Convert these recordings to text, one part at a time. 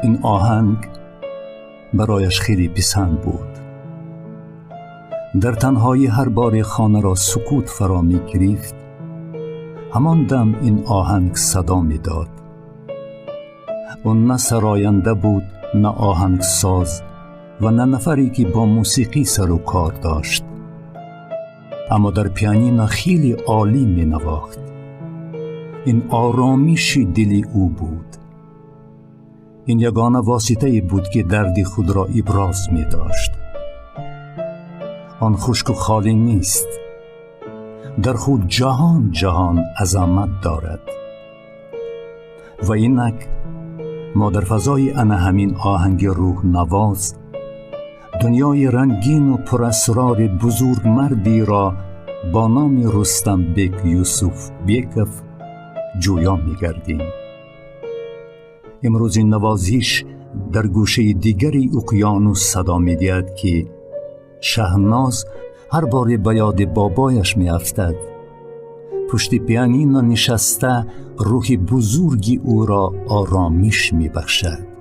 این آهنگ برایش خیلی پسند بود. در تنهایی هر بار خانه را سکوت فرا می گرفت، همان دم این آهنگ صدا می داد. اون نه سراینده بود، نه آهنگ ساز و نه نفری که با موسیقی سر و کار داشت، اما در پیانینو خیلی عالی می نواخت. این آرامش دلی او بود. این یگانه واسطه بود که درد خود را ابراز می داشت. آن خشک و خالی نیست، در خود جهان عظمت دارد. و اینک ما در فضای همین آهنگ روح نواز دنیای رنگین و پراسرار بزرگ مردی را با نام رستم بیگ یوسف بیگف جویا می گردیم. امروز این نوازش در گوشه دیگری اقیانوس صدا می دهد که شهناز هر بار به یاد بابایش می افتد. پشت پیانینو نشسته روح بزرگی او را آرامش می بخشد.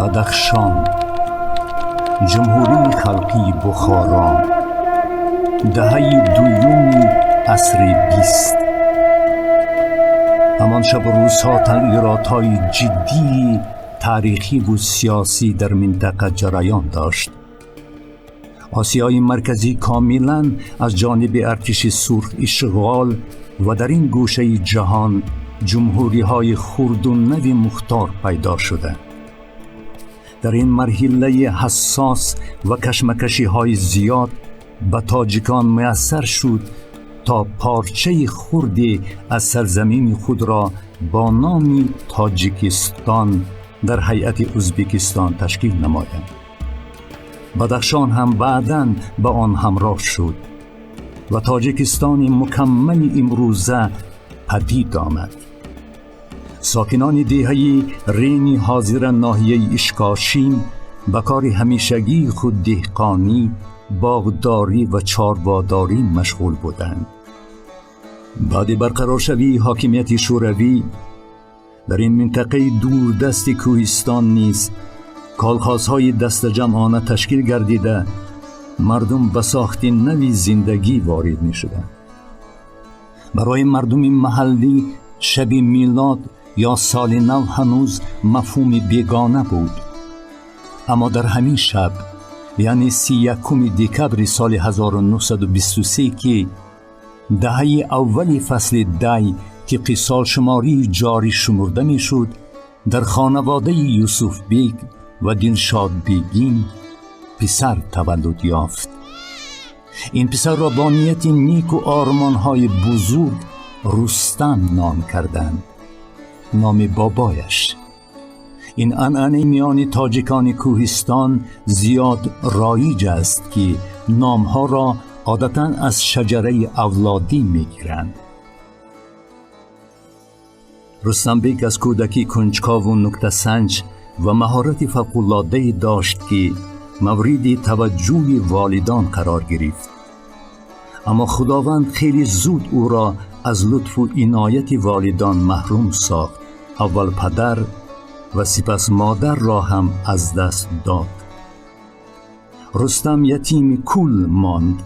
بدخشان، جمهوری خلقی بخارا، دهه دوم عصر 20. همان شب و روزها تغییرات‌های جدی تاریخی و سیاسی در منطقه جریان داشت. آسیای مرکزی کاملا از جانب ارتش سرخ اشغال و در این گوشه جهان جمهوری‌های خرد و نو مختار پیدا شده. در این مرحله حساس و کشمکشی‌های زیاد به تاجیکان میسر شد تا پارچه خردی از سرزمین خود را با نام تاجیکستان در هیئت ازبکستان تشکیل نمایند. بدخشان هم بعداً به آن همراه شد و تاجیکستان مکمل امروزه پدید آمد. ساکنان دهه رینی حاضر ناحیه اشکاشین به کار همیشگی خود دهقانی، باغداری و چارواداری مشغول بودند. بعد برقرار شوی حاکمیت شوروی در این منطقه دوردست کوهستان نیز کالخانه‌های دست جمعانه تشکیل گردیده مردم به ساخت نوی زندگی وارد می شدند. برای مردم محلی شب میلاد یا سال نو هنوز مفهوم بیگانه بود، اما در همین شب یعنی 31 دکبر سال 1923 که دهه اول فصل دی که سال شماری جاری شمرده می شد، در خانواده یوسف بیگ و دلشاد بیگین پسر تولد یافت. این پسر را با نیت نیک و آرمان‌های بزرگ رستم نام کردند، نام بابایش. این عنعنه میان تاجیکان کوهستان زیاد رایج است که نامها را عادتاً از شجره اولادی میگیرند. رستم بیگ از کودکی کنجکاو و نکته سنج و مهارت فوق‌العاده داشت که مورد توجه والدان قرار گرفت. اما خداوند خیلی زود او را از لطف و عنایت والدان محروم ساخت. اول پدر و سپس مادر را هم از دست داد. رستم یتیم کول ماند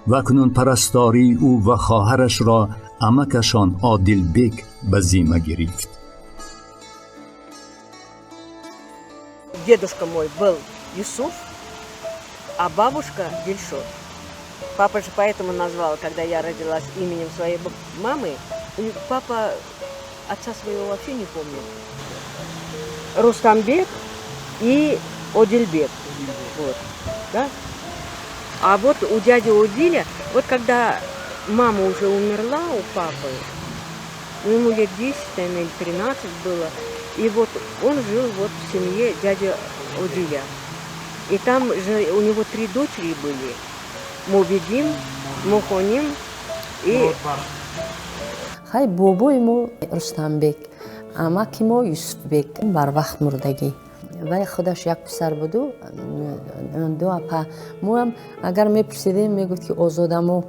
و اکنون پرستاری او و خواهرش را عمکشان عادل بیگ به ذمه گرفت. Дедушка мой был Юсуф, а бабушка Дильшот. Папа же поэтому назвал, когда я родилась именем своей мамы. Папа отца своего вообще не помнит. Рустамбек и Одильбек. Вот, да? А вот у дяди Одиля, вот когда мама уже умерла у папы, ему лет 10 или 13 было, и вот он жил вот в семье дяди Одиля. И там же у него 3 дочери были. Мубидим, Мухоним и... Хай бобои мо Рустамбек, амаки мо Юсуфбек бар вақт мурдагӣ. Вай худаш як писар буду, ду апа. Моам агар мепурсидем мегуфт ки озодамо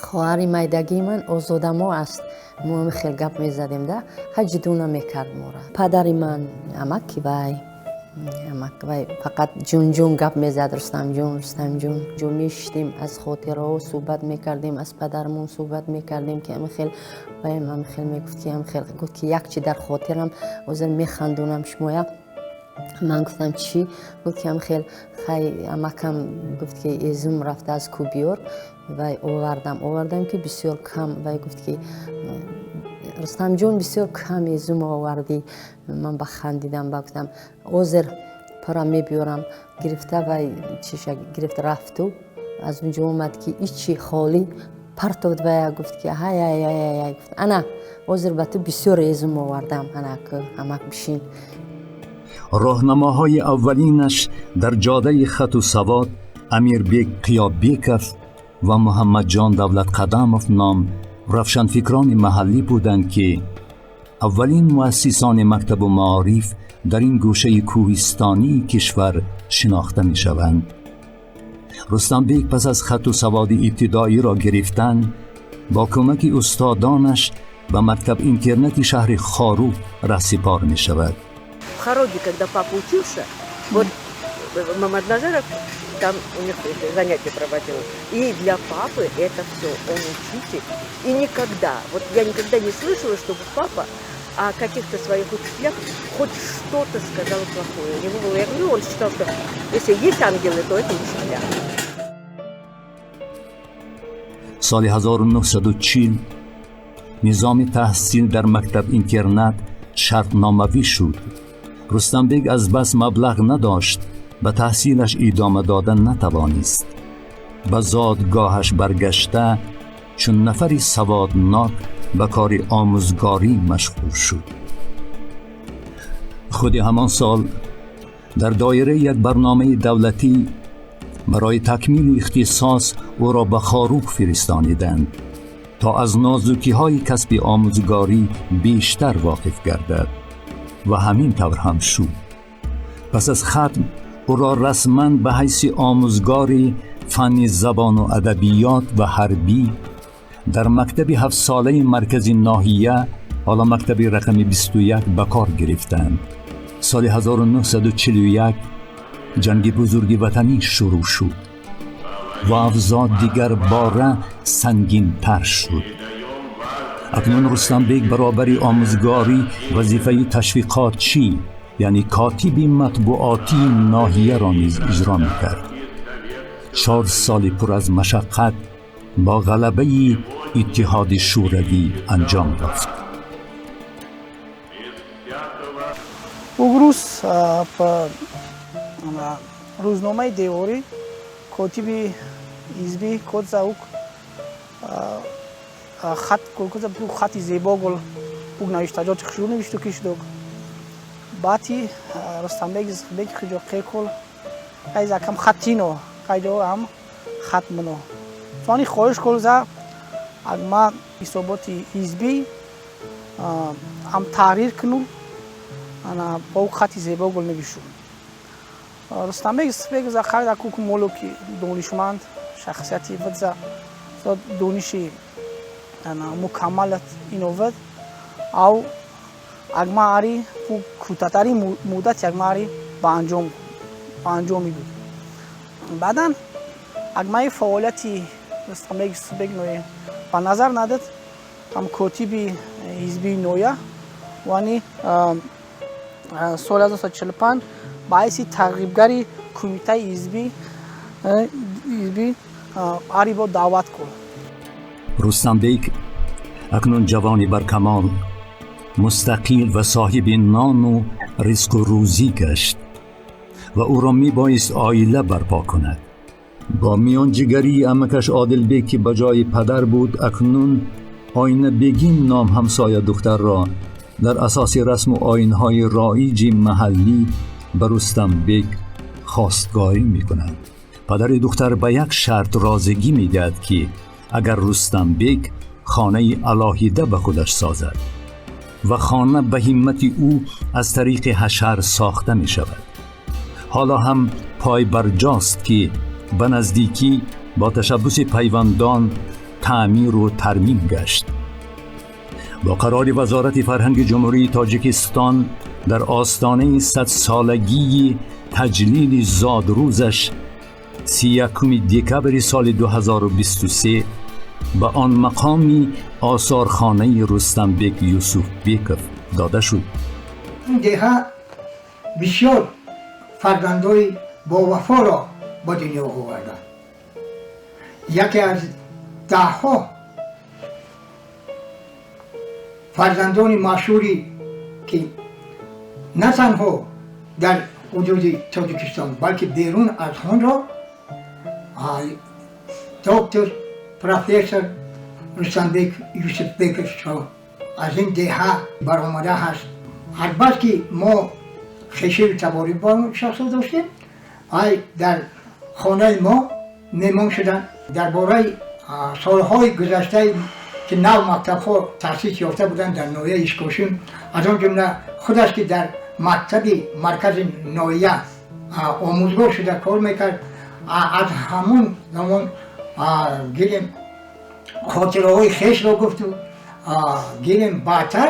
хоҳари майдагии ман озодамо аст. Моам хел гап мезадем да, ҳа ҷидуна мекард мора. Падари ман амаки вай фақат ҷун гап мезад. Рустам ҷун мешиштем, аз хотираҳо суҳбат мекардем, аз падармон суҳбат мекардем ки амхел мегуфт ки амхел гуфт ки як чи дар хотирам ҳозир механдонам шумоя. Ман гуфтам чӣ? Гуфт ки амхел хай амакам гуфт ки эзум рафта аз кӯ биёр. Вай овардам ки бисёр кам. Вай гуфт ки Рустам ҷон бисёр кам эзум овардӣ. Ман ба хандидам, ба гуфтам озир пара мебиёрам. Гирифта вай чиша гирифт рафту аз унҷо омад ки ичи холӣ партовд. Вай гуфт ки ҳай гуфт ана озир ба ту бисёр эзум овардам, ана ку амак бишин. راهنماهای اولینش در جاده خط و سواد امیربیگ قیابیکف و محمد جان دولت قداموف نام روشنفکران محلی بودند که اولین مؤسسان مکتب و معارف در این گوشه کوهستانی کشور شناخته می شوند. رستمبیگ پس از خط و سواد ابتدایی را گرفتن با کمک استادانش به مکتب اینترنتی شهر خاروق رهسپار می شود. В Хароге, когда папа учился, вот Мамад Назаров там у них занятия проводил. И для папы это все, он учитель. И никогда, вот я никогда не слышала, чтобы папа о каких-то своих учителях хоть что-то сказал плохое. У него было, я говорю, он считал, что если есть ангелы, то это учителя. سال 1940 نظام تحصیل در مکتب اینترنت شرطنامه‌ای شد. رستمبیگ از بس مبلغ نداشت، به تحصیلش ادامه دادن نتوانست. به زادگاهش برگشته چون نفری سوادناک به کار آموزگاری مشغول شد. خود همان سال در دایره یک برنامه دولتی برای تکمیل اختصاص او را به خاروق فرستانیدند تا از نازکی‌های کسب آموزگاری بیشتر واقف گردد و همین طور هم شد. پس از ختم او را رسماً به حیث آموزگاری فن زبان و ادبیات و حربی در مکتب 7 ساله مرکزی ناحیه، حالا مکتب رقم 21 به کار گرفتند. سال 1941 جنگ بزرگ وطنی شروع شد و اوضاع دیگر باره سنگین تر شد. اکنون رستمبیگ برابر آموزگاری وظیفه تشویقاتچی یعنی کاتب مطبوعاتی ناحیه را نیز اجرا می‌کرد. 4 سال پر از مشقت با غلبه اتحاد شوروی انجام یافت. угрус рӯзномаи деворӣ котиби ҳизбӣ котзаук хати зебо гол ук навиштаҷоти хушрӯ навишту киштук баъди рустамбек хиҷо қекол айз акам хаттино кайҷо ам хат муно сони хоҳиш кол за агма ҳисоботи ҳизбӣ ам таҳрир куну ана бо хати зебо гул навишу рустамбек за харда куку молуки донишманд шахсияти вадза со дониши ана мукаммалат иноват ав агма ари кӯтатари муддати агма ари ба анҷом мебуд баъдан агмаи фаъолияти رستمبек Исухбек ноя ба назар надад ҳам котиби ҳизби ноя вани соли 1945 ба ҳайси тарғибгари кумитаи ҳизби арибо даъват кун. رستمبek اکنون جوانی برکمال، مستقل و صاحب نان و رزق و روزی گشت و او را می بایست عائله برپا کند. با میانجیگری عمکش عادلبک که به جای پدر بود، اکنون آینه بگین نام همسایه دختر را در اساس رسم و آیین‌های رایج محلی به رستمبek خواستگاری می کند. پدر دختر به یک شرط راضگی می دهد که اگر رستمبek خانه علاهیده به خودش سازد و خانه به همت او از طریق حشر ساخته می شود. حالا هم پای برجاست که به نزدیکی با تشبث پیوندان تعمیر و ترمیم گشت. با قرار وزارت فرهنگ جمهوری تاجیکستان در آستانه 100 سالگی تجلیل زادروزش 31 دکبر سال 2023 به آن مقامی آثارخانه رستمبek یوسفبکov داده شد. این دهه بسیار فرزندای با وفا را به دنیا آورده. یکی از دهها فرزندان مشهوری که نه تنها در حدود تاجیکستان بلکه بیرون از آن را دکتر پروفسور رستمبek یوسفبکov از این دهه برآمده هست. البته که ما خیشی تباری با اون شخص داشتیم، در خانه ما مهمان شدن درباره سالهای گذشته که نو مکتب‌ها تأسیس یافته بودند در ناحیه اشکاشون، از آن جمله خودش که در مکتب مرکز ناحیه آموزگار شده کار میکرد، از همون زمان گیریم خاطره های خیش را گفت و گیریم بعدتر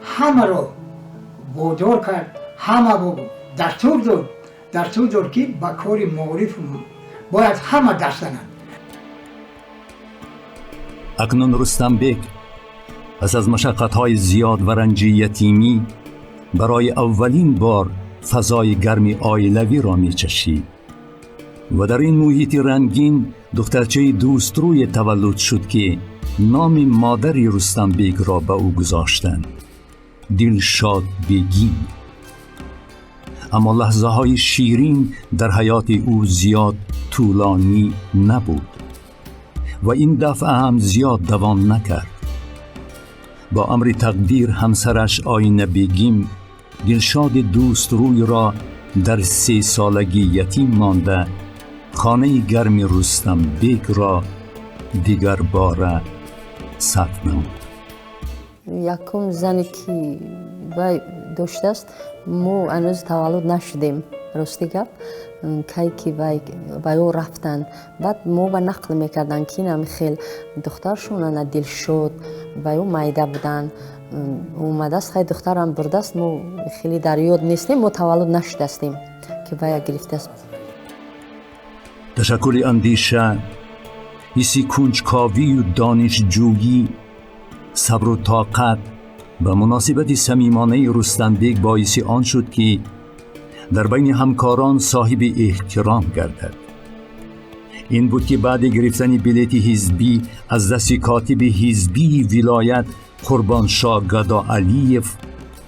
همه را وادار کرد، همه با دستور داد که به کار معارف باید همه دست زنند. اکنون رستمبek پس از مشقت‌های زیاد و رنج یتیمی برای اولین بار فضای گرم عائلوی را می‌چشید و در این محیط رنگین دخترچه دوستروی تولد شد که نام مادر رستمبek را به او گذاشتند، دلشاد بیگین. اما لحظه های شیرین در حیات او زیاد طولانی نبود و این دفعه هم زیاد دوام نکرد. با امر تقدیر همسرش آینه بیگیم دلشاد دوستروی را در 3 سالگی یتیم مانده، خانه گرم رستمبek را دیگر باره ثبت نمود. یکم زنی که وی داشته است ما هنوز تولد نشدیم، راستی گپ کی که وی او رفتن، بعد ما به نقل میکردن که اینم خیلی دخترشون دلشاد وی او مایده بودن اومده است، خیلی دخترم برده است، ما خیلی در یاد نیستیم، ما تولد نشده استیم که وی گرفته است. تشکل اندیشه، حسی کنجکاوی و دانشجویی، صبر و طاقت و مناسبت صمیمانه رستمبek باعث آن شد که در بین همکاران صاحب احترام گردد. این بود که بعد گرفتن بلیت حزبی از دست کاتب حزبی ولایت قربانشاه گدا علیف،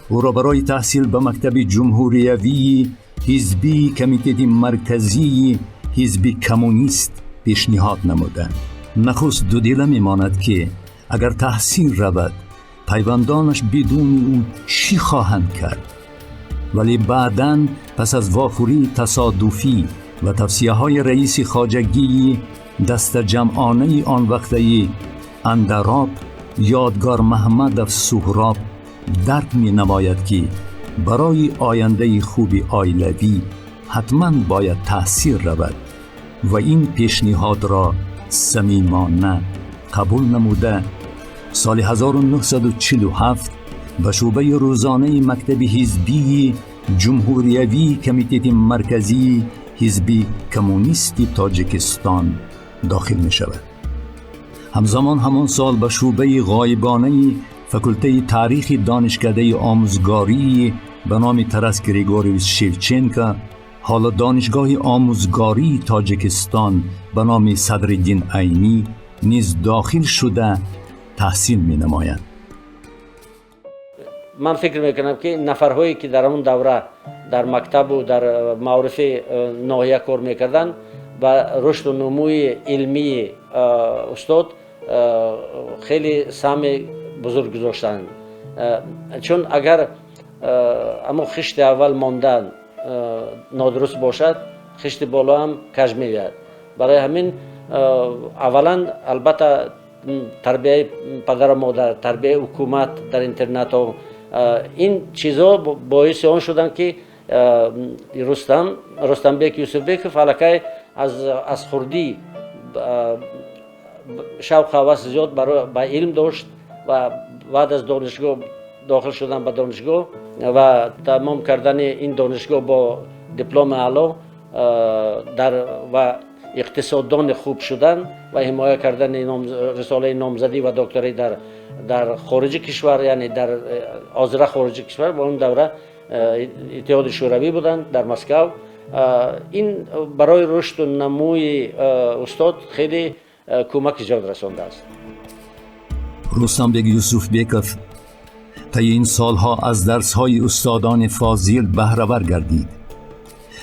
او را برای تحصیل به مکتب جمهوریوی حزبی کمیته مرکزی حزب کمونیست پیشنهاد نمودند. نخست دودیله میماند که اگر تحصیل رود پیوندانش بدون او چی خواهند کرد، ولی بعداً پس از واخوری تصادفی و توصیه های رئیس خواجگی دست جمعانه آن وقته اندراب یادگار محمد سهراب درک می نماید که برای آینده خوب عائلوی حتما باید تحصیل رود و این پیشنهاد را صمیمانه قبول نموده سال 1947 به شعبه روزانه مکتب حزبی جمهوریوی کمیته مرکزی حزب کمونیست تاجیکستان داخل می شود. همزمان همان سال به شعبه غایبانه فکلته تاریخ دانشکده آموزگاری به نام ترس گریگوریوس شیوچنکا، حالا دانشگاه آموزگاری تاجیکستان به نام صدرالدین عینی نیز داخل شده تحصیل می نمایند. من فکر میکنم که نفرهایی که در اون دوره در مکتب و در معارف ناحیه کار میکردن و رشد و نموی علمی استاد خیلی سهم بزرگ گذاشتند، چون اگر اما خشت اول ماندن نادرست باشد خشت بالا هم کج میاد. برای همین اولا البته تربیه پدر و مادر، تربیه حکومت در اینترنت ها، این چیزا باعث آن شدن که رستمبک یوسفبک فلکه از خردی شوق و هوس زیاد به علم داشت و بعد از دانشگاه داخل شدن به دانشگاه و تمام کردن این دانشگاه با دیپلم اعلی و اقتصاددان خوب شدن و حمایت کردن رساله نامزدی و دکتری در خارج کشور، یعنی در آذر خارج کشور. با اون دوره اتحاد شوروی بودند در مسکو. این برای رشد و نموی استاد خیلی کمک ایجاد رسانده است. رستمبک یوسفبکوف طی این سالها از درس‌های استادان فاضل بهره‌ور گردید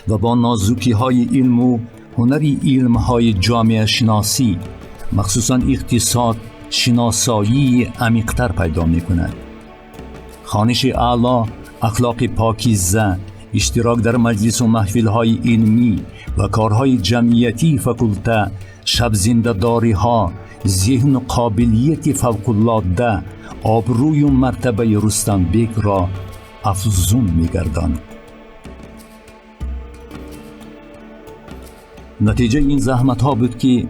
و با نازوکی‌های علم و هنری علم‌های جامعه شناسی، مخصوصاً اقتصاد، شناسایی عمیق‌تر پیدا می‌کند. خوانش اعلی، اخلاق پاکیزه، اشتراک در مجلس و محفل‌های علمی و کارهای جمعیتی فکلته، شب زنده‌داری‌ها، ذهن و قابلیت فوق‌العاده، آبروی و مرتبه رستمبک را افزون می‌گرداند. نتیجه این زحمت‌ها بود که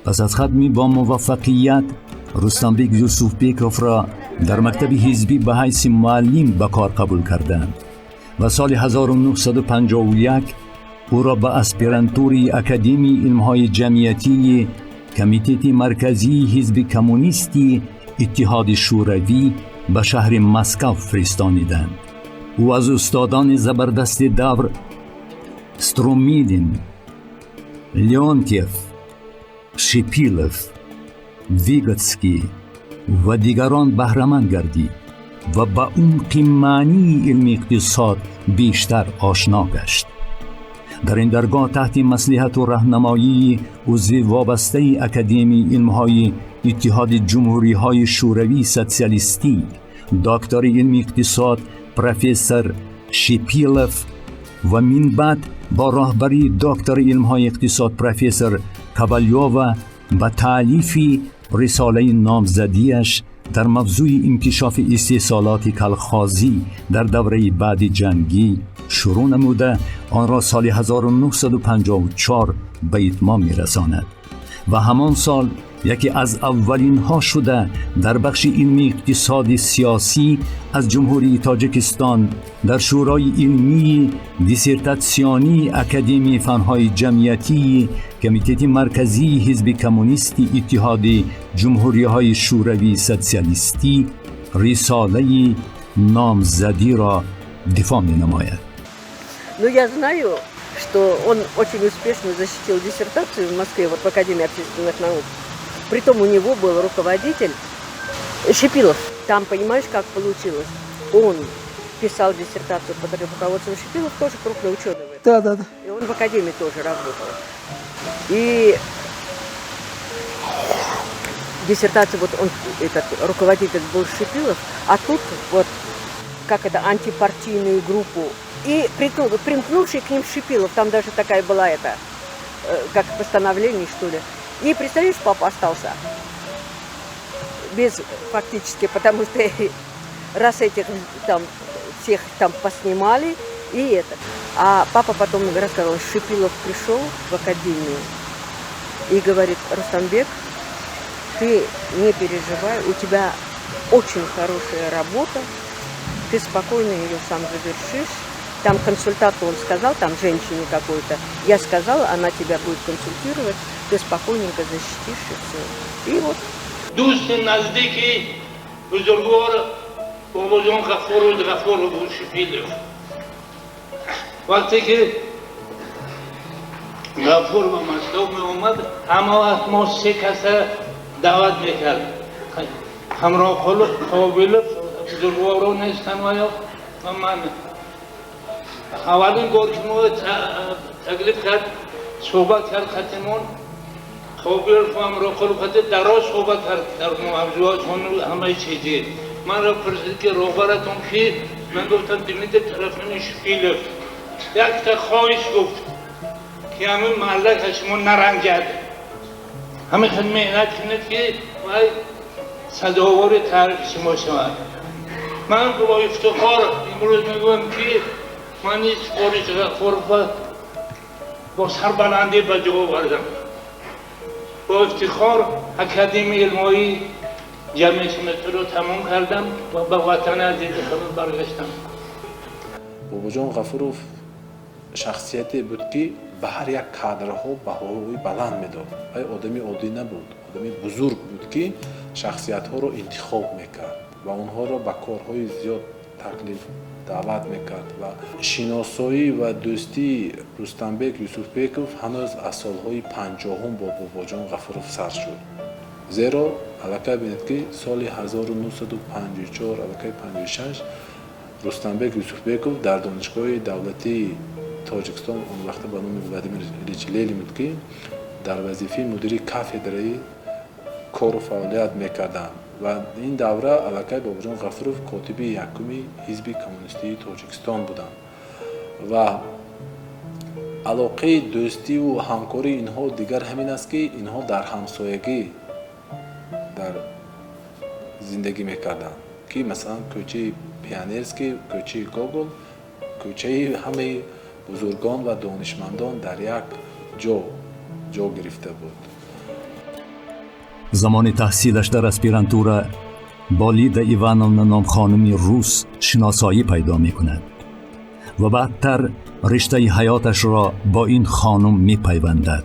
پس از ختمی با موفقیت رستمبک یوسفبکوف را در مکتب حزبی به حیث معلم به کار قبول کردند و سال 1951 او را به اسپیرانتوری اکادمی علم‌های جمعیتی کمیته مرکزی حزب کمونیستی اتحاد شوروی به شهر مسکو فرستانیدند. او از استادان زبردست دور استرومیلین، لیونتیف، شیپیلوف، ویگوتسکی و دیگران بهره‌مند گردید و با عمق معنی علم اقتصاد بیشتر آشنا گشت. در این درگاه تحت مصلحت و راهنمایی عضو وابسته اکادمی علم‌های اتحاد جمهوری‌های شوروی سوسیالیستی، دکتر علم اقتصاد پروفسور شیپیلوف و من بعد با راهبری دکتر علم‌های اقتصاد پروفسور کاوالیووا به تألیف رساله نامزدیش در موضوع انکشاف استحصالات کالخازی در دوره بعد جنگی شروع نموده آن را سال 1954 به اتمام می‌رساند و همان سال یکی از اولین ها شده در بخش علمی اقتصاد سیاسی از جمهوری تاجیکستان در شورای علمی دیسرتاسیونی اکادمی فنهای جمعیتی کمیته مرکزی حزب کمونیستی اتحاد جمهوری‌های شوروی سوسیالیستی رساله نامزدی را دفاع می‌نماید. Ну, я знаю, что он очень успешно защитил диссертацию в Москве, вот в Академии общественных наук. Притом у него был руководитель Шипилов. Там, понимаешь, как получилось? Он писал диссертацию под руководством Шипилов, тоже крупный ученый. Да. И он в Академии тоже работал. И диссертацию вот он, этот руководитель был Шипилов, а тут вот как это, антипартийную группу. И примкнувший к ним Шипилов, там даже такая была это, как постановление, что ли. И, представляешь, папа остался без фактически, потому что раз этих там всех там поснимали, и это. А папа потом рассказал, Шипилов пришел в академию и говорит: Рустамбек, ты не переживай, у тебя очень хорошая работа, ты спокойно ее сам завершишь. Там консультанту он сказал, там женщине какой-то, я сказала, она тебя будет консультировать, ты спокойненько защитишь и все. И вот. دوست نزدیکی بزرگوار باباجان غفور و بوشفیلف وقتی که غفور و مصدوق می اومد همه وقت ما 3 کسه دعوت میکرد همراه قابل بزرگوارا نیستن و یا من اولین بار که ما تکلیف کرد صحبت کرد خطمون قابل همراه خلوقت دراز صحبت کرد در موضوعات همه چیزی من را پرسید که روبرتون کی؟ من گفتم دمید طرف نمیشفیلف یک تا خواهش گفت که همین محله شما نرنجد همین خیلی مهنت کنید که وای سزاوار تعریف شما شود من با افتخار امروز میگویم که من این سپارش غفور با سربلندی به جا آوردم با افتخار اکادمی علمی جامعه سمت رو تمام کردم و به وطن عزیز خودم برگشتم. باباجان غفورов شخصیتی بود که به هر یک کادرها بهایی بلند میداد. ای آدمی عادی نبود، آدمی بزرگ بود که شخصیت‌ها رو انتخاب میکرد و اونها رو به کارهای زیاد تکلیف دعوت میکرد و شناسایی و دوستی رستمبک یوسفبکov هنوز از سالهای 50 با باباجان غفورov سر شد. زیرا علاقه بینید که سال 1954 علاقه 56 رستمبک یوسفبکov در دانشگاه دولتی تاجیکستان اون وقت به نام ولادیمیر ایلیچ لنین بود که در وظیفه مدیر کافدرای کار و فعالیت میکردند و این دوره علاقه باباجان غفورov کاتب یکمی حزب کمونیستی تاجیکستان بودند و علاقه دوستی و همکاری اینها دیگر همین است که اینها در همسایگی در زندگی میکردند که مثلا کوچه پیانرسکی، کوچه گوگل، کوچه همه بزرگان و دانشمندان در یک جا گرفته بود. زمان تحصیلش در اسپیرانتورا با لیدا ایوانونا نام خانمی روس شناسایی پیدا می کند و بعدتر رشته حیاتش را با این خانم می پیوندد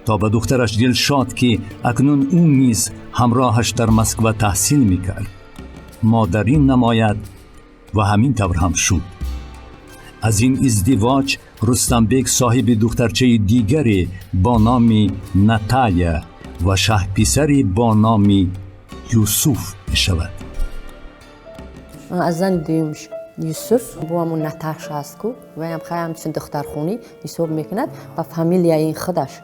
تا به دخترش دلشاد که اکنون او نیز همراهش در مسکو تحصیل می کرد مادری نماید و همین طور هم شد. از این ازدواج رستمبک صاحب دخترچه دیگری با نام ناتالیا و شه پسری با نام یوسف شود. از زن دویمش یوسف با همون ناتاشا است که و هم خیلی همچون دخترخونی حساب میکند و فامیلیای خودش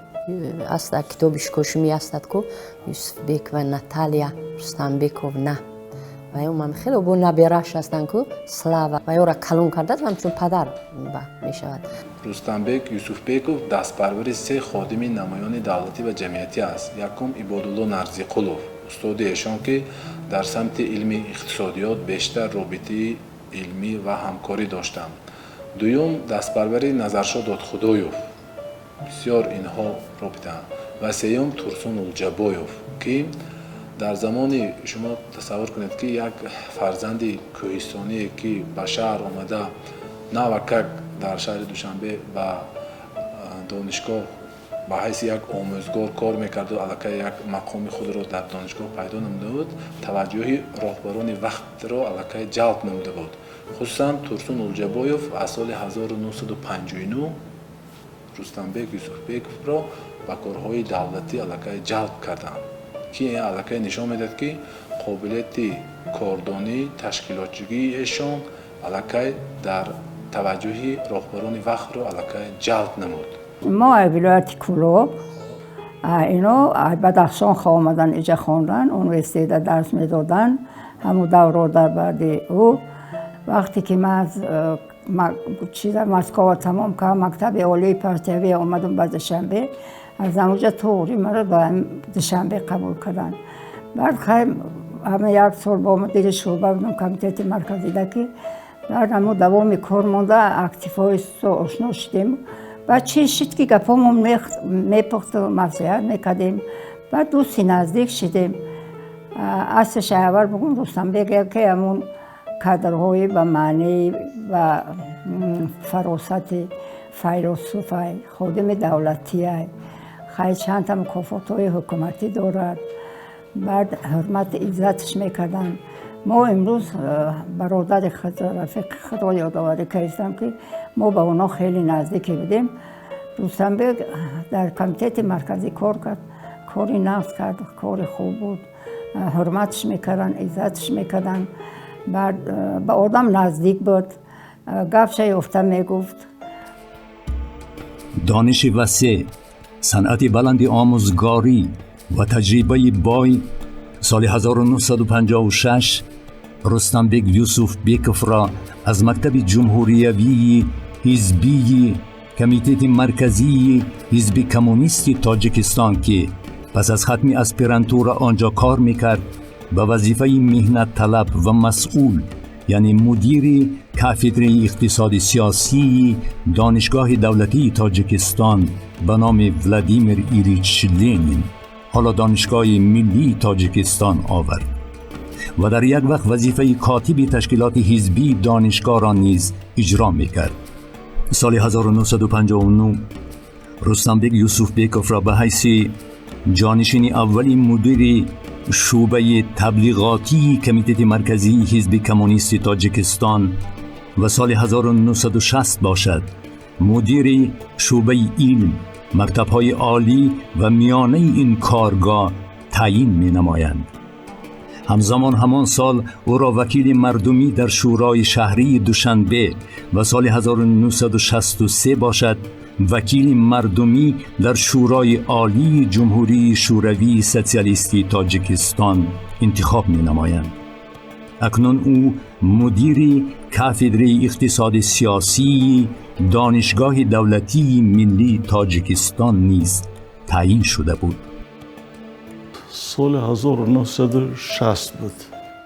است کتابش کشمی است که یوسفبک و ناتالیا رستمبکov نه و هم خیلی با نبیرش هستند که سلاوا و او را کلون کرده و همچون پدر می شود. رستمبک یوسفبکov دستپروری 3 خادم نمایان دولتی و جمعیتی است. یکم عبادالله نرزیقلوف استاد ایشان که در سمت علم اقتصادیات بیشتر رابطه علمی و همکاری داشتند. دوم دستپروری نظرشاه دادخدایوف بسیار اینها رابطه و سوم تورسون الجبایوف که در زمان شما تصور کنید که یک فرزند کوهستانی که به شهر آمده نوکک در شهر دوشنبه به دانشگاه به حیث یک آموزگار کار میکرد و علاقه یک مقام خود را در دانشگاه پیدا نموده بود توجه راهبران وقت را علاقه جلب نموده بود خصوصا تورسون الجبایوف از سال 1959 رستمبک یوسفبکov را به کارهای دولتی علاقه جلب کردند که این علاقه نشان میدهد که قابلیت کاردانی تشکیلاتچی ایشان علاقه در توجه راهبران وقت را علاقه جلب نمود. ما ولایت کلوب اینو بدخشان آمدن اینجا خواندن اونیورسیته درس میدادن همون دوره در بعد او وقتی که من از مسکو تمام کردم مکتب عالی پرتوی آمدم به دوشنبه از اونجا طوری مرا به دوشنبه قبول کردن بعد خیلی همه یک سال با مدیر شعبه بودم کمیته مرکزی که بعد همون دوام کار مونده اکتیفای آشنا شدیم بعد چی شد که گپامون میپخت و مصلحت میکردیم بعد دوستی نزدیک شدیم اصلش اول بگم رستمبک که همون کادرهای و معنی و فراست فیلسوفای خادم دولتی خیلی چند تا مکافات‌های حکومتی دارد. بعد حرمت عزتش میکردن. ما امروز برادر خود رفیق خود را یادآوری کردم که ما با اونا خیلی نزدیک بودیم. رستم بیگ در کمیته مرکزی کار کرد، کاری نفت کرد، کار خوب بود، حرمتش میکردن، عزتش میکردن. بعد به آدم نزدیک بود، گفت یافته میگفت. دانش وسیع، صنعت بلند آموزگاری و تجربه بای سال 1956 رستم بیگ یوسف بیکوف را از مکتب جمهوریوی حزبی کمیته مرکزی حزب کمونیست تاجیکستان که پس از ختم اسپرانتو آنجا کار میکرد به وظیفه مهنت طلب و مسئول، یعنی مدیر کافدره اقتصاد سیاسی دانشگاه دولتی تاجیکستان به نام ولادیمیر ایلیچ لنین، حالا دانشگاه ملی تاجیکستان آورد و در یک وقت وظیفه کاتب تشکیلات حزبی دانشگاه را نیز اجرا میکرد. سال 1959 رستم بیگ یوسف بیکوف را به حیث جانشین اولی مدیر شعبه تبلیغاتی کمیته مرکزی حزب کمونیست تاجیکستان و سال 1960 باشد مدیر شعبه علم، مکتب‌های عالی و میانه این کارگاه تعیین می‌نمایند. همزمان همان سال او را وکیل مردمی در شورای شهری دوشنبه و سال 1963 باشد وکیل مردمی در شورای عالی جمهوری شوروی سوسیالیستی تاجیکستان انتخاب می‌نمایند. اکنون او مدیر کافدره اقتصاد سیاسی دانشگاه دولتی ملی تاجیکستان نیز تعیین شده بود. سال 1960 بود.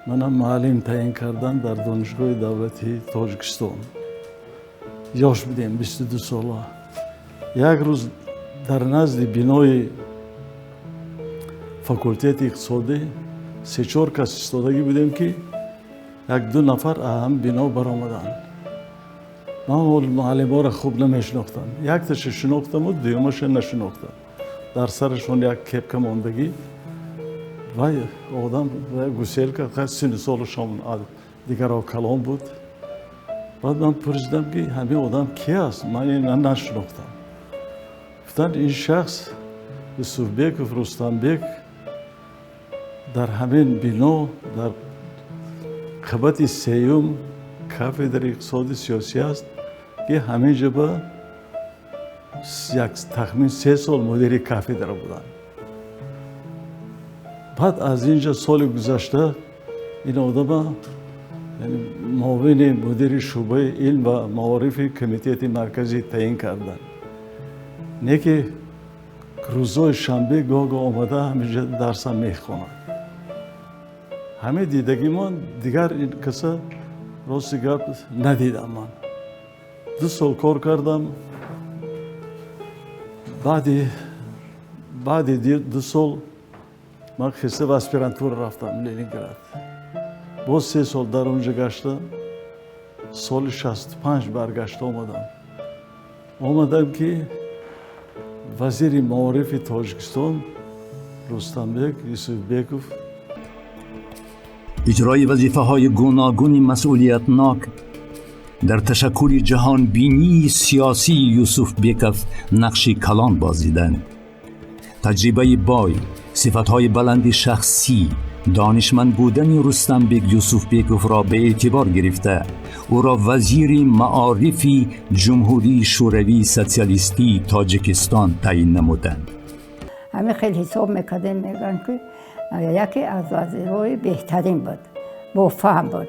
منم معلم تعیین کردن در دانشگاه دولتی تاجیکستان. یاش بودیم 22 ساله. یک روز در نزد بینای فاکولتت اقتصادی 3-4 کس ایستادگی بودیم که 1-2 نفر اهم بنا برآمدند. من معلمان را خوب نمیشناختم. یک تاش شناختم و دومش نشناختم. در سرشون یک کپک ماندگی و آدم گوسیل که خیلی سن سالشون دیگر را کلام بود. بعد من پرسیدم که همین آدم کی است؟ من این نشناختم. گفتن این شخص یوسف بیگ و رستم بیگ در همین بنا در قبط سیوم کافدره اقتصاد سیاسی است که همینجا به یک تخمین 3 سال مدیر کافدره بودن. بعد از اینجا سال گذشته این آدم یعنی معاون مدیر شعبه علم و معارف کمیته مرکزی تعیین کردن. نه که روزهای شنبه گاه آمده همینجا درس هم میخوانند. همه دیدگی من دیگر این کسا راستی گپ ندیدم. من 2 سال کار کردم. بعد 2 سال من خسته و اسپرانتور رفتم لنینگراد. باز 3 سال در اونجا گشتم. سال 65 برگشت آمدم که وزیر معارف تاجیکستان رستم بیگ یوسف بیکوف اجرای وظیفه‌های گوناگون مسئولیتناک در تشکل جهان بینی سیاسی یوسف بیکوف نقشی کلان بازیدند. تجربه بای، صفتهای بلند شخصی، دانشمند بودن رستم بیگ یوسف بیکوف را به اعتبار گرفته او را وزیر معارف جمهوری شوروی سوسیالیستی تاجیکستان تعیین نمودند. همه خیلی حساب میکردن میگن که یکی از وزیرهای بهترین بود، با فهم بود،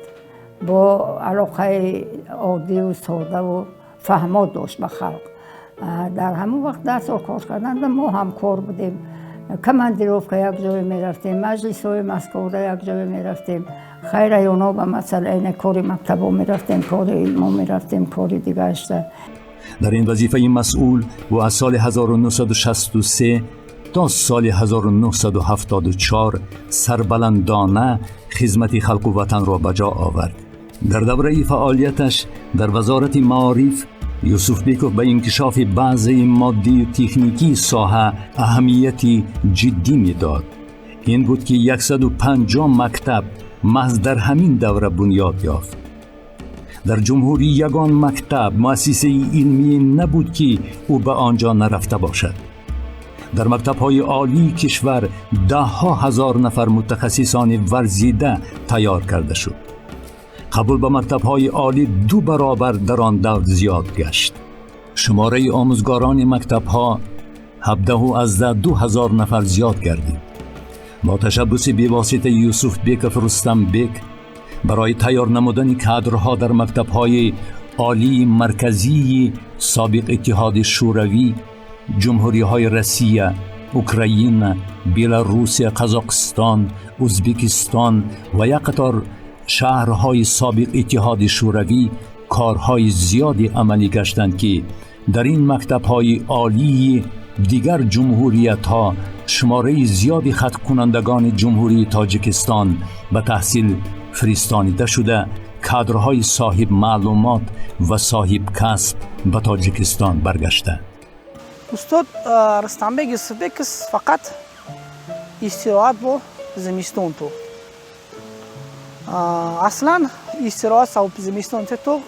با علاقه عادی و ساده و فهمات داشت به خلق. در همون وقت 10 سال کار کردن ما هم کار بودیم. کماندیروفکا یک جای میرفتیم، مجلس های مسکو یک جای میرفتیم، خیر اونا به مثلا این کاری مکتبا میرفتیم، کاری علمو میرفتیم، کاری دیگه اشته. در این وظیفه مسئول و از سال 1963 تا سال 1974 سربلندانه خدمت خلق و وطن را به جا آورد. در دوره فعالیتش در وزارت معارف یوسف بیکوف به انکشاف بعضی مادی و تکنیکی ساحه اهمیتی جدی میداد. این بود که 150 مکتب محض در همین دوره بنیاد یافت. در جمهوری یگان مکتب مؤسسه علمی نبود که او به آنجا نرفته باشد. در مکتب‌های عالی کشور ده‌ها هزار نفر متخصصان ورزیده تیار کرده شد. قبول به مکتب‌های عالی 2 برابر در آن دور زیاد گشت. شماره آموزگاران مکتب‌ها 17,000 نفر زیاد گردید. با تشبث بی‌واسطه یوسف بیکوف رستم بیک برای تیار نمودن کادرها در مکتب‌های عالی مرکزی سابق اتحاد شوروی، جمهوری‌های روسیه، اوکراین، بلاروس، قزاقستان، ازبکستان و یک قطار شهرهای سابق اتحاد شوروی کارهای زیادی عملی گشتند که در این مکتب‌های عالی دیگر جمهوریت‌ها شماره زیادی خط کنندگان جمهوری تاجیکستان به تحصیل فرستانیده شده کادرهای صاحب معلومات و صاحب کسب به تاجیکستان برگشته. استاد رستمبек یوسفبек فقط استراحت با زمستون تو. اصلا استراحت صاحب زمستون تو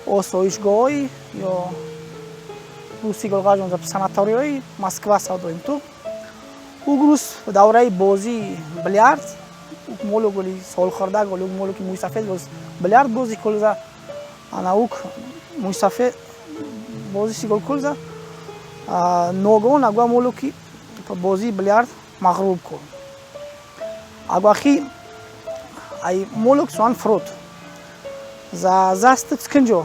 осоишгоҳи ё рӯси гулғажон санаторияи Москва савдоим ту угрус давраи бозии бильярд молу гули солхӯрда гули молу ки мӯйсафед бильярд бозӣ кулза анаук мӯйсафед бозӣ сигол кулза ногоҳон агва молу ки бозии бильярд мағруб кун агвахи ай молу ки суан фрут за застык скинҷо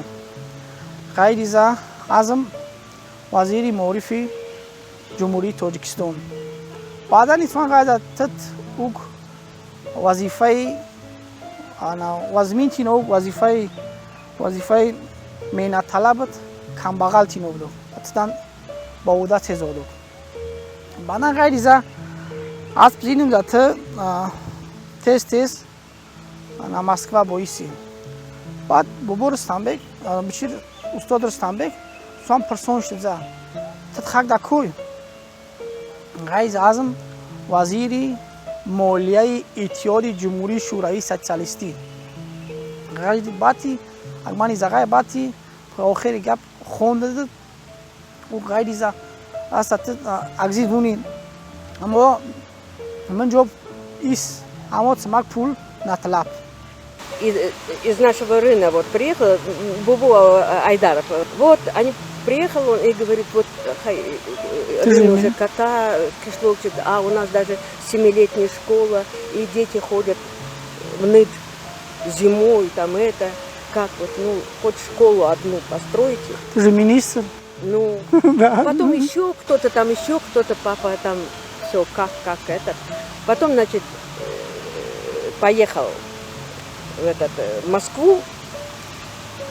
ғайри за азм вазири маорифи ҷумҳурии тоҷикистон баъдан итман ғайда тит ук вазифаи вазмин тино вазифаи меҳнатталабат камбағал тино буду тидан ба уда тезоду баъдан ғайри за аз бизиним да ти тез Москва боиси بعد بابا رستمبek بشیر استاد رستمبek سوام پرسون شد زا تدخک دکوی غیز اعظم وزیری مالیه اتحاد جمهوری شوروی سوسیالیستی غیز باتی اگمانی زغای باتی آخری گپ خونده داد و غیز است اگزیز بونی اما من جواب ایس اما تسمک پول نطلب из нашего района вот приехал Бубу Айдаров. Вот они приехал он и говорит, вот район уже кота, кишловчик, а у нас даже 7-летняя школа, и дети ходят в ныть зимой, там это, как вот, ну, хоть школу одну постройте. Ты же министр. Ну, потом еще кто-то, папа там, все, как это. Потом, значит, поехал в Москву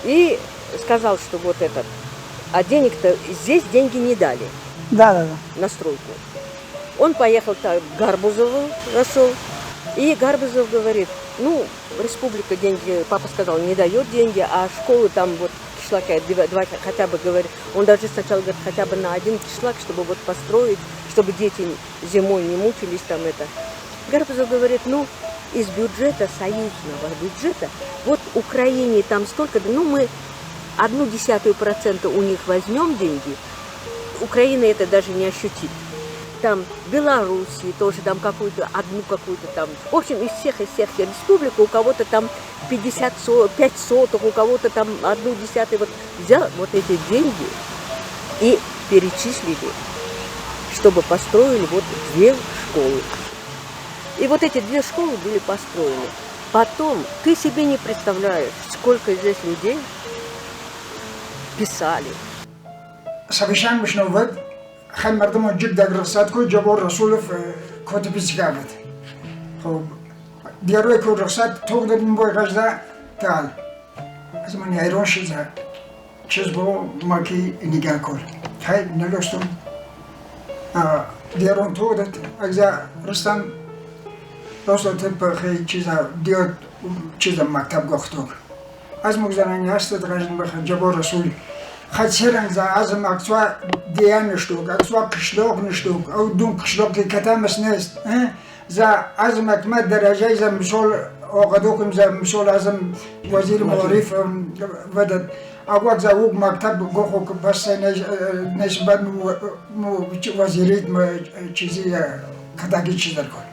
и сказал, что вот этот, а денег-то здесь деньги не дали. Да. На стройку. Он поехал так, к Гарбузову зашел, и Гарбузов говорит, ну, республика деньги, папа сказал, не дает деньги, а школы там вот кишлака, 2 хотя бы, говорит, он даже сначала говорит, хотя бы на 1 кишлак, чтобы вот построить, чтобы дети зимой не мучились там это. Гарбузов говорит, ну, из бюджета, союзного бюджета, вот Украине там столько, ну мы 0,1% у них возьмем деньги, Украина это даже не ощутит. Там Белоруссии тоже там какую-то там, в общем из всех республик, у кого-то там 5 соток, у кого-то там 0,1, вот взял вот эти деньги и перечислили, чтобы построили вот 2 школы. И вот эти 2 школы были построены. Потом, ты себе не представляешь, сколько здесь людей писали. سبیشان مشنوود خیلی مردم جد در رسالت کو جبار رسول کتبی سکافت. خب دیروی کو رسالت توق دادیم با غزدا تال. از من ایران شده چیز با ما کی نگاه کن. خیلی نلستم. دیرون توق داد اگه رستم راست تپ خیلی چیزا مکتب گفتم. از مگذرانی هست در غزن بخیر جبار رسول خدشرن ز از مکسوا دیان نشتوک اکسوا کشلوک نشتوک او دون کشلوک که کتامش نیست ز از مکمل درجه ز مسئول آقادوکم ز مسئول ازم وزیر معارف ودد اول ز او مکتب گوخو که بس نسبت مو وزیریت چیزی کتاکی چیز درکن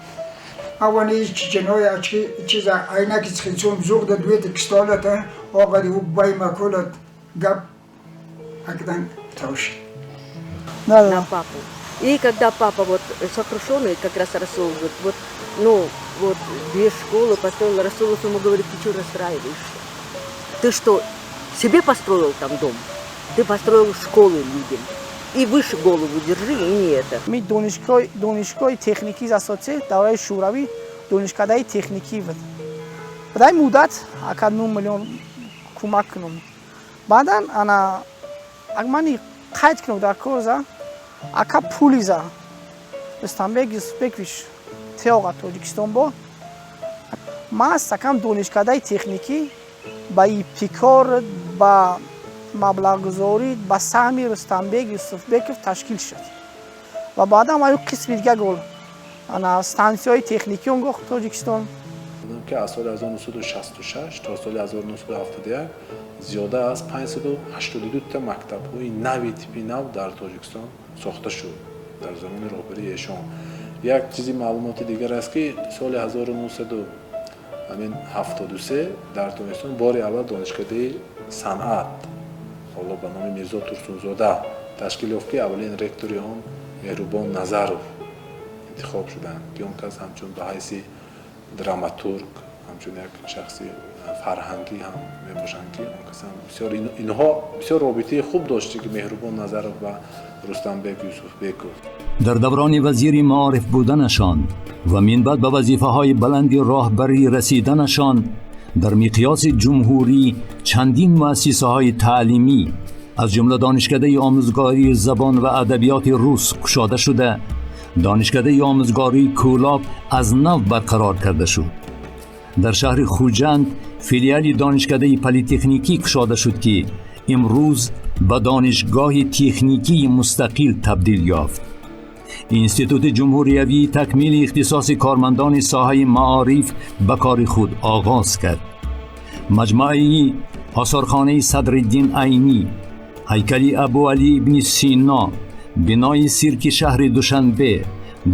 اوانی چیزنوی اچکی چیز اینا که خیلی زود دویت کستالت آقادی او بای مکولت گپ اکدن توش. На папу. И когда папа вот сокрушенный как раз рассказывает, вот, ну, вот 2 школы построил, Расулов ему говорит, ты что расстраиваешься? Ты что, себе построил там дом? Ты построил школы людям. И выше голову держи, и не это. Ми донишгоҳи техникӣ асоси давраи шӯравӣ донишкадаи техникӣ буд. Баъдаи муддат ака 9 миллион кӯмак кунум. Баъдан ана агмани қайд кунум дар корза ака пули за Рустамбек Юсупбекович теоға Тоҷикистон бо ман сакам донишкадаи техникӣ ба ибтикор ба маблағгузорӣ ба саҳми Рустамбек Юсупбеков ташкил шуд ва баъдан аю қисми дига гол ана стансияҳои техникӣ онгоҳ Тоҷикистон که از سال 1966 تا سال 1971 زیاده از 582 تا مکتب‌های نوی تیپی نو در تاجیکستان ساخته شد در زمان رهبری ایشان. یک چیزی معلومات دیگر است که سال 1973 در تاجیکستان بار اول دانشکده صنعت حالا به نام میرزا ترسونزاده تشکیل یافت که اولین رکتوری آن مهربان نظرов انتخاب شدند که اون کس همچون به حیث دراماتورگ همچون یک شخصی فرهنگی هم میباشند که اون کس هم بسیار اینها بسیار رابطه خوب داشته که مهربان نظرov و رستمبek یوسفبekov در دوران وزیر معارف بودنشان و من بعد به وظیفه‌های بلند راهبری رسیدنشان در مقیاس جمهوری چندین مؤسسه‌های تعلیمی از جمله دانشکده آموزگاری زبان و ادبیات روس گشاده شده، دانشکده آموزگاری کولاب از نو برقرار کرده شد. در شهر خوجند فیلیالی دانشکده پلی‌تکنیکی گشاده شد که امروز به دانشگاه تکنیکی مستقل تبدیل یافت. اینستیتوت جمهوریوی تکمیل اختصاص کارمندان ساحه معارف به کار خود آغاز کرد. مجموعه آثارخانه صدرالدین عینی، هیکل ابو علی ابن سینا، بنای سیرک شهر دوشنبه،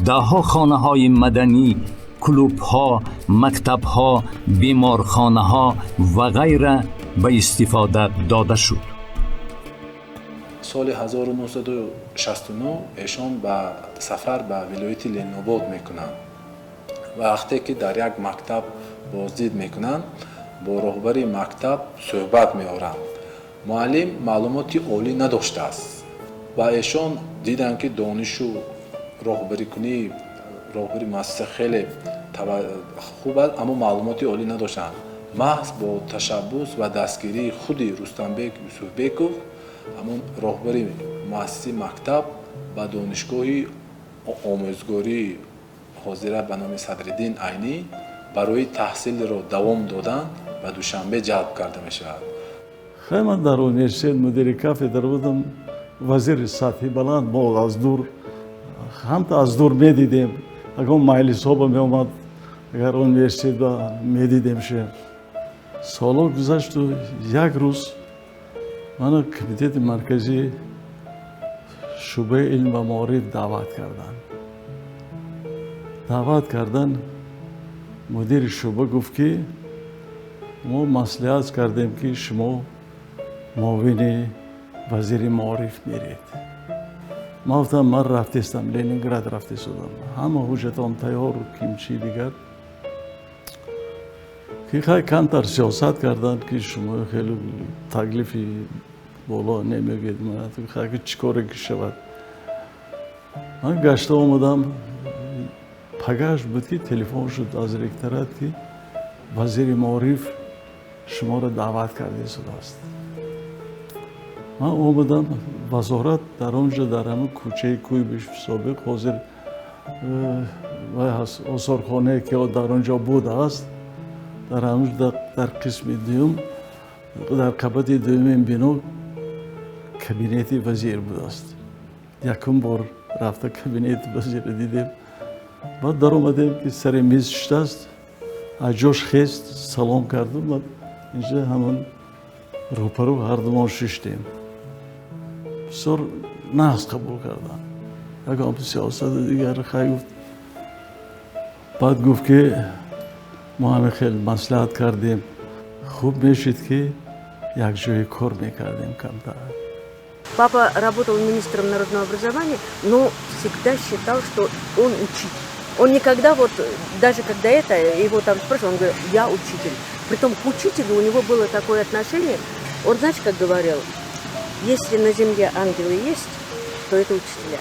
ده‌ها خانه‌های مدنی، کلوب‌ها، مکتب‌ها، بیمارخانه‌ها و غیره به استفاده داده شد. سال 1969 ایشان به سفر به ولایت لنوباد میکنند. وقتی که در یک مکتب بازدید میکنند با رهبر مکتب صحبت میآورند. معلم معلومات عالی نداشته است و ایشان دیدند که دانش و راهبری کنی راهبری مؤسسه خیلی خوب است اما معلومات عالی نداشتند. محض با تشبث و دستگیری خود رستمبek یوسفبekov همون راهبری مؤسسه مکتب و دانشگاه آموزگاری حاضره به نام صدرالدین عینی برای تحصیل را دوام دادن و دوشنبه جلب کرده می شود. خیلی من در اونیورسیت مدیر کافدر بودم، وزیر سطحی بلند ما از دور هم تا از دور می دیدیم. اگر مایلی صبح می اومد اگر اونیورسیت می دیدیم شه. سالا گذشت و یک روز من کمیته مرکزی شعبه علم و معارف دعوت کردن مدیر شعبه گفت که ما مصلحت کردیم که شما معاون وزیر معارف میرید. ما گفتم من رفتم لنینگراد رفته شدم، همه حجتام تیار و کیمچی دیگر که خیلی کمتر سیاست کردن که شما خیلی تکلیفی بالا نمیگید. من خیلی چیکاره که شود. من گشته آمدم پگاش بود که تلفن شد از رکترات که وزیر معارف شما را دعوت کرده شده است. من آمدم وزارت در اونجا در همه کوچه کوی بیش سابق حاضر و آثارخانه که در اونجا بود است در همونجا در قسم دوم در قبط دوم بنا кабинети вазир будааст. Якум бор рафта кабинети вазир дидем. Баъд дар омадем ки сари миз шистааст. аз ҷош хест салом кардум. баъд инҷа ҳамон рӯпарӯ ҳардумон шиштем. бисёр нағз қабул кардам. ягон сиёсати дигар хай гуфт. баъд гуфт ки мо ҳаме хеле маслиҳат кардем. хуб мешид ки як ҷое кор мекардем камтар. Папа работал министром народного образования, но всегда считал, что он учитель. Он никогда, вот, даже когда его там спрашивали, он говорил, я учитель. Притом к учителю у него было такое отношение, он, знаешь, как говорил, если на земле ангелы есть, то это учителя.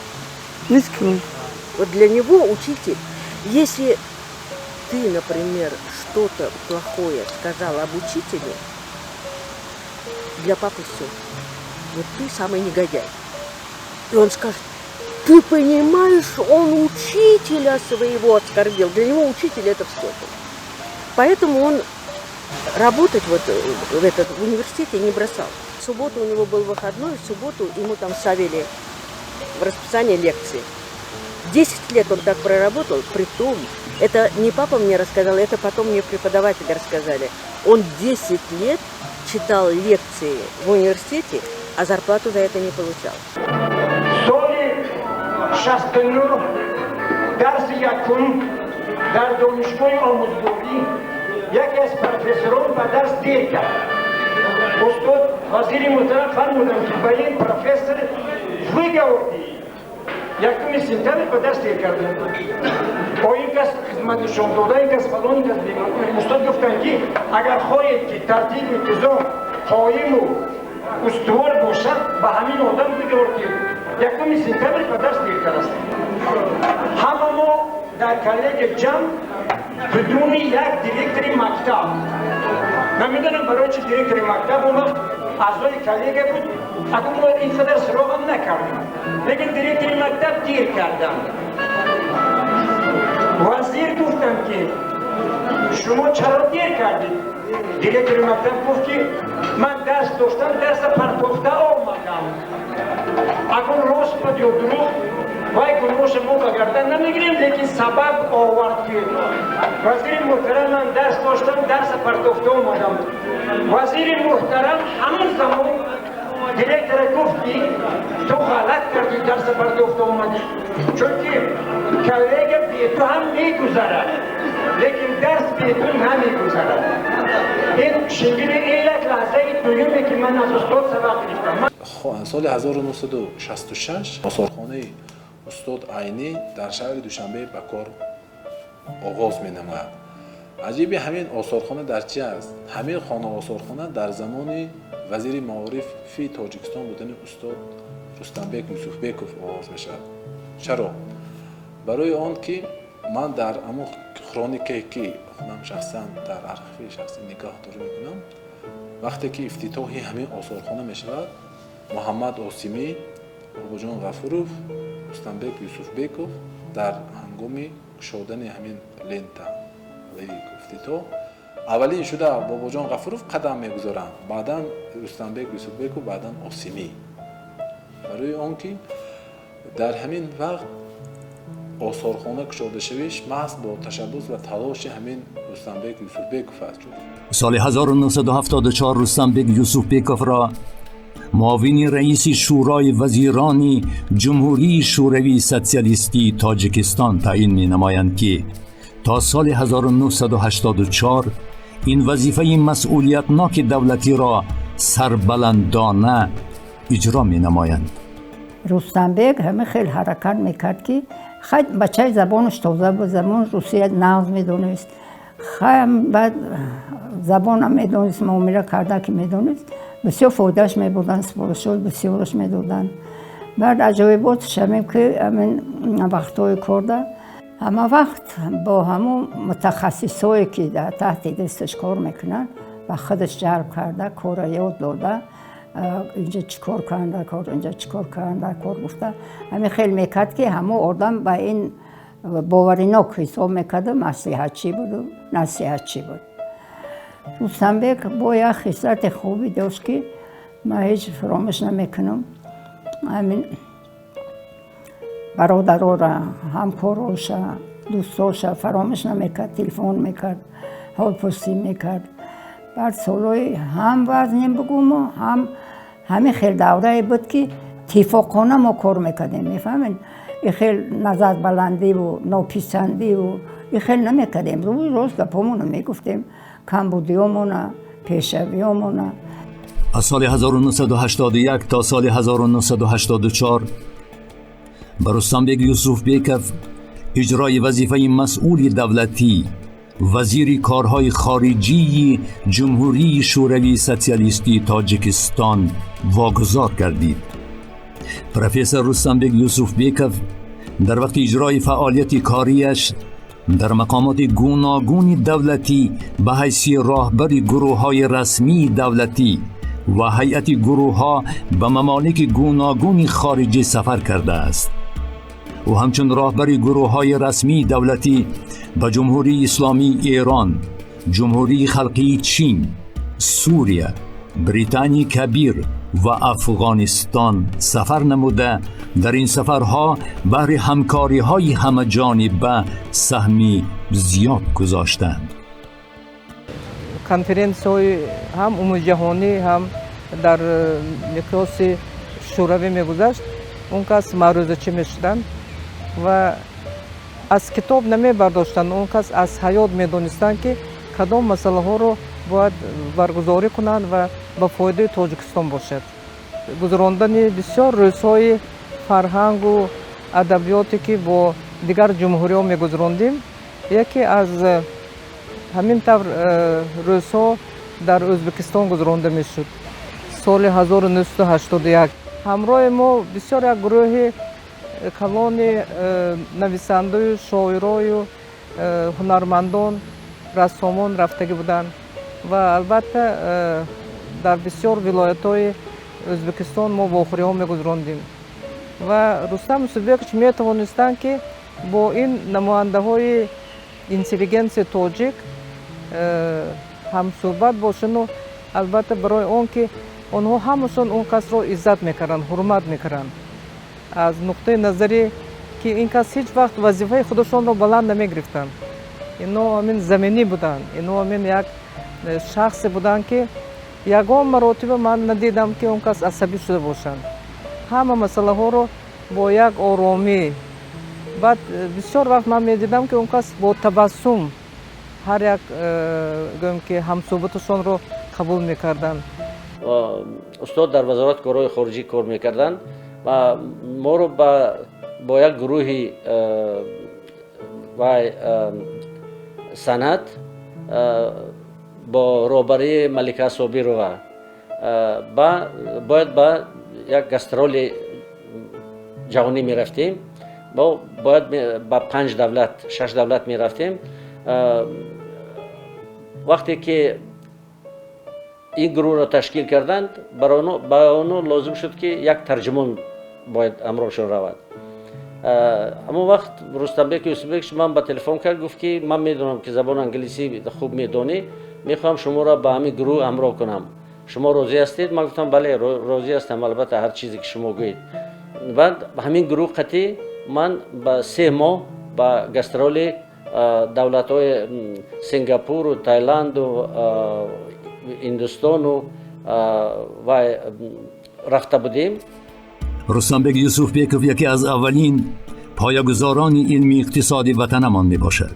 Вот для него учитель, если ты, например, что-то плохое сказал об учителе, для папы все. Вот ты самый негодяй. И он скажет, ты понимаешь, он учителя своего оскорбил. Для него учитель это все. Поэтому он работать вот в университете не бросал. В субботу у него был выходной, в субботу ему там ставили в расписание лекции. 10 лет он так проработал, притом, это не папа мне рассказал, это потом мне преподаватели рассказали. Он 10 лет читал лекции в университете, а зарплату за это не получал. Соли 69 дарси якум дар донишгоҳи омӯзгорӣ яке аз профессорон ба дарс дер кард. устод вазири муҳтарам фармуданд ки ба ин профессор выговорди. 1 сентябр ба дарс дер карданд. бо ин кас хизмат нишон дода, ин кас фалон, ин кас бемор. устод гуфтанд ки агар хоҳед ки тартиб интизом қоиму устувор бошад, ба ҳамин одам биговор ки 1 сентябр ба дарс дер кардааст. ҳама мо дар коллегия ҷамъ бидуни як директори мактаб, намедонам барои чи директори мактаб он вақт аъзои коллегия буд, акун мо ин қадар суроғам накардем, лекин директори мактаб дир кардам. вазир гуфтам ки шумо чаро дир кардед? директори мактаб гуфт ки ман дарс доштам, дарса партофта омадам. акун рост буд ё дурӯғ, вай гуноша мо ба гардан намегирем, лекин сабаб овард ки вазири муҳтарам ман дарс доштам, дарса партофта омадам. вазири муҳтарам ҳамон замон директора гуфт ки ту ғалат карди, дарса партофта омадӣ, чунки коллега бету ҳам мегузарад, лекин дарс бету намегузарад. ин шингири елак лаҳзаи дуюме ки ман аз устод сабақ гирифтам. соли 1966 осорхонаи устод Айнӣ дар шаҳри Душанбе ба кор оғоз менамояд. аҷиби ҳамин осорхона дар чи аст? ҳамин хона осорхона дар замони вазири маорифи Тоҷикистон будани устод Рустамбек Юсуфбеков оғоз мешавад. чаро? барои он ки ман дар амон хроникае ки худам шахсан дар архиви шахсӣ нигоҳ дорӣ мекунам, вақте ки ифтитоҳи ҳамин осорхона мешавад, муҳаммад Осимӣ, Бобоҷон Ғафуров, Рустамбек Юсуфбеков дар ҳангоми кушодани ҳамин лентаи ифтитоҳ аввалин шуда Бобоҷон Ғафуров қадам мегузоранд, баъдан Рустамбек Юсуфбеков, баъдан Осимӣ. барои он ки дар ҳамин вақт осорхона кушодашавиш маҳз бо ташаббус ва талоши ҳамин Рустамбек Юсуфбеков аст. سال 1974 رستمبek یوسفبیکوف را معاون رئیس شورای وزیران جمهوری شوروی سوسیالیستی تاجیکستان تعیین می‌نمایند که تا سال 1984 این وظیفه مسئولیتناک دولتی را سربلندانه اجرا می‌نمایند. رستمبek همه خیلی حرکت میکرد که خیلی بچه زبانش تازه بود، زبان روسیه نغز میدونست، خیلی بعد زبان هم میدونست، معامله کرده که میدونست، بسیار فایدهش میبردن، سپارشات بسیارش میدادن. بعد عجایباتش همین که همین وقتهای کرده همه وقت با همون متخصصایی که در تحت دستش کار میکنن و خودش جلب کرده، کار یاد داده، اینجا چیکار کنده کار، اینجا چیکار کنده کار گفته. همین خیلی میکرد که همه آدم به این باوریناک حساب میکرده نصیحتچی بود و نصیحتچی بود. رستمبek با یک خصلت خوبی داشت که من هیچ فراموش نمیکنم. همین برادرها را، همکاراش، دوستاش فراموش نمیکرد، تلفن میکرد، حال پرسی میکرد. بعد سالهای هم وزنیم بگم و همین خیلی دوره بود که اتفاقانه ما کار میکردیم. میفهمین؟ این خیلی نظر بلندی و ناپسندی و این خیلی نمیکردیم. روی روز گپامونو میگفتیم، کمبودیامونو، پیشویامونو. از سال 1981 تا سال 1984 به رستمبک یوسف بیکف اجرای وظیفه مسئول دولتی وزیر کارهای خارجی جمهوری شوروی سوسیالیستی تاجیکستان واگذار گردید. پروفسور رستمبک یوسف بیکف در وقت اجرای فعالیت کاریش در مقامات گوناگون دولتی به حیث راهبر گروه‌های رسمی دولتی و هیئت گروه‌ها به ممالک گوناگون خارجی سفر کرده است. و همچون راهبر گروه‌های رسمی دولتی به جمهوری اسلامی ایران، جمهوری خلقی چین، سوریه، بریتانی کبیر و افغانستان سفر نموده در این سفرها بهر همکاری‌های همه‌جانبه سهمی زیاد گذاشتند. کنفرانس‌های هم عمومی جهانی هم در میکروس شوروی میگذشت. اون کس معروضه‌چی میشدند و از کتاب نمی برداشتند. اون کس از حیات میدونستند که کدام مسئله ها رو باید برگزاری کنند و به فایده تاجیکستان باشد. گذراندن بسیار روزهای فرهنگ و ادبیاتی که با دیگر جمهوری ها میگذراندیم، یکی از همین طور روزها در ازبکستان گذرانده میشد. سال 1981 همراه ما بسیار یک گروه کلان نویسنده و شاعرای و هنرمندان، رسامان رفتگی بودند و البته در بسیار ولایت‌های ازبکستان ما واخوری ها میگذراندیم و رستم یوسفبک میتوانستند که با این نماینده های اینتلیجنس تاجیک هم صحبت باشند و البته برای اون که آنها همشون اون کس را عزت میکردند، حرمت میکردند، از نقطه نظری که این کس هیچ وقت وظیفه خودشون را بلند نمیگرفتند. اینا همین زمینی بودند، اینا همین یک شخص بودند که یگان مراتبه من ندیدم که اون کس عصبی شده باشند. همه مسئله ها رو با یک آرامی، بعد بسیار وقت من میدیدم که اون کس با تبسم هر یک گویم که همصحبتشون رو قبول میکردن. استاد در وزارت کارهای خارجی کار میکردن و ما رو با یک گروهی و سند با رهبری ملکه صابرова باید با یک گسترول جهانی می رفتیم. باید با 5 دولت 6 دولت می رفتیم. وقتی که این گروه را تشکیل کردند برای اونو لازم شد که یک ترجمان باید امروشون رود. اما وقت رستمبک یوسفبک من با تلفن کرد، گفت که من میدونم که زبان انگلیسی خوب میدونی، میخوام شما را به همین گروه همراه کنم، شما راضی هستید؟ من گفتم بله راضی هستم، البته هر چیزی که شما گویید. بعد همین گروه قطعی من با 3 ماه با گسترول دولت‌های سنگاپور و تایلند و هندوستان و رفته بودیم. رستمبک یوسفبک یکی از اولین پایه‌گذاران علمی اقتصادی وطنمان میباشد.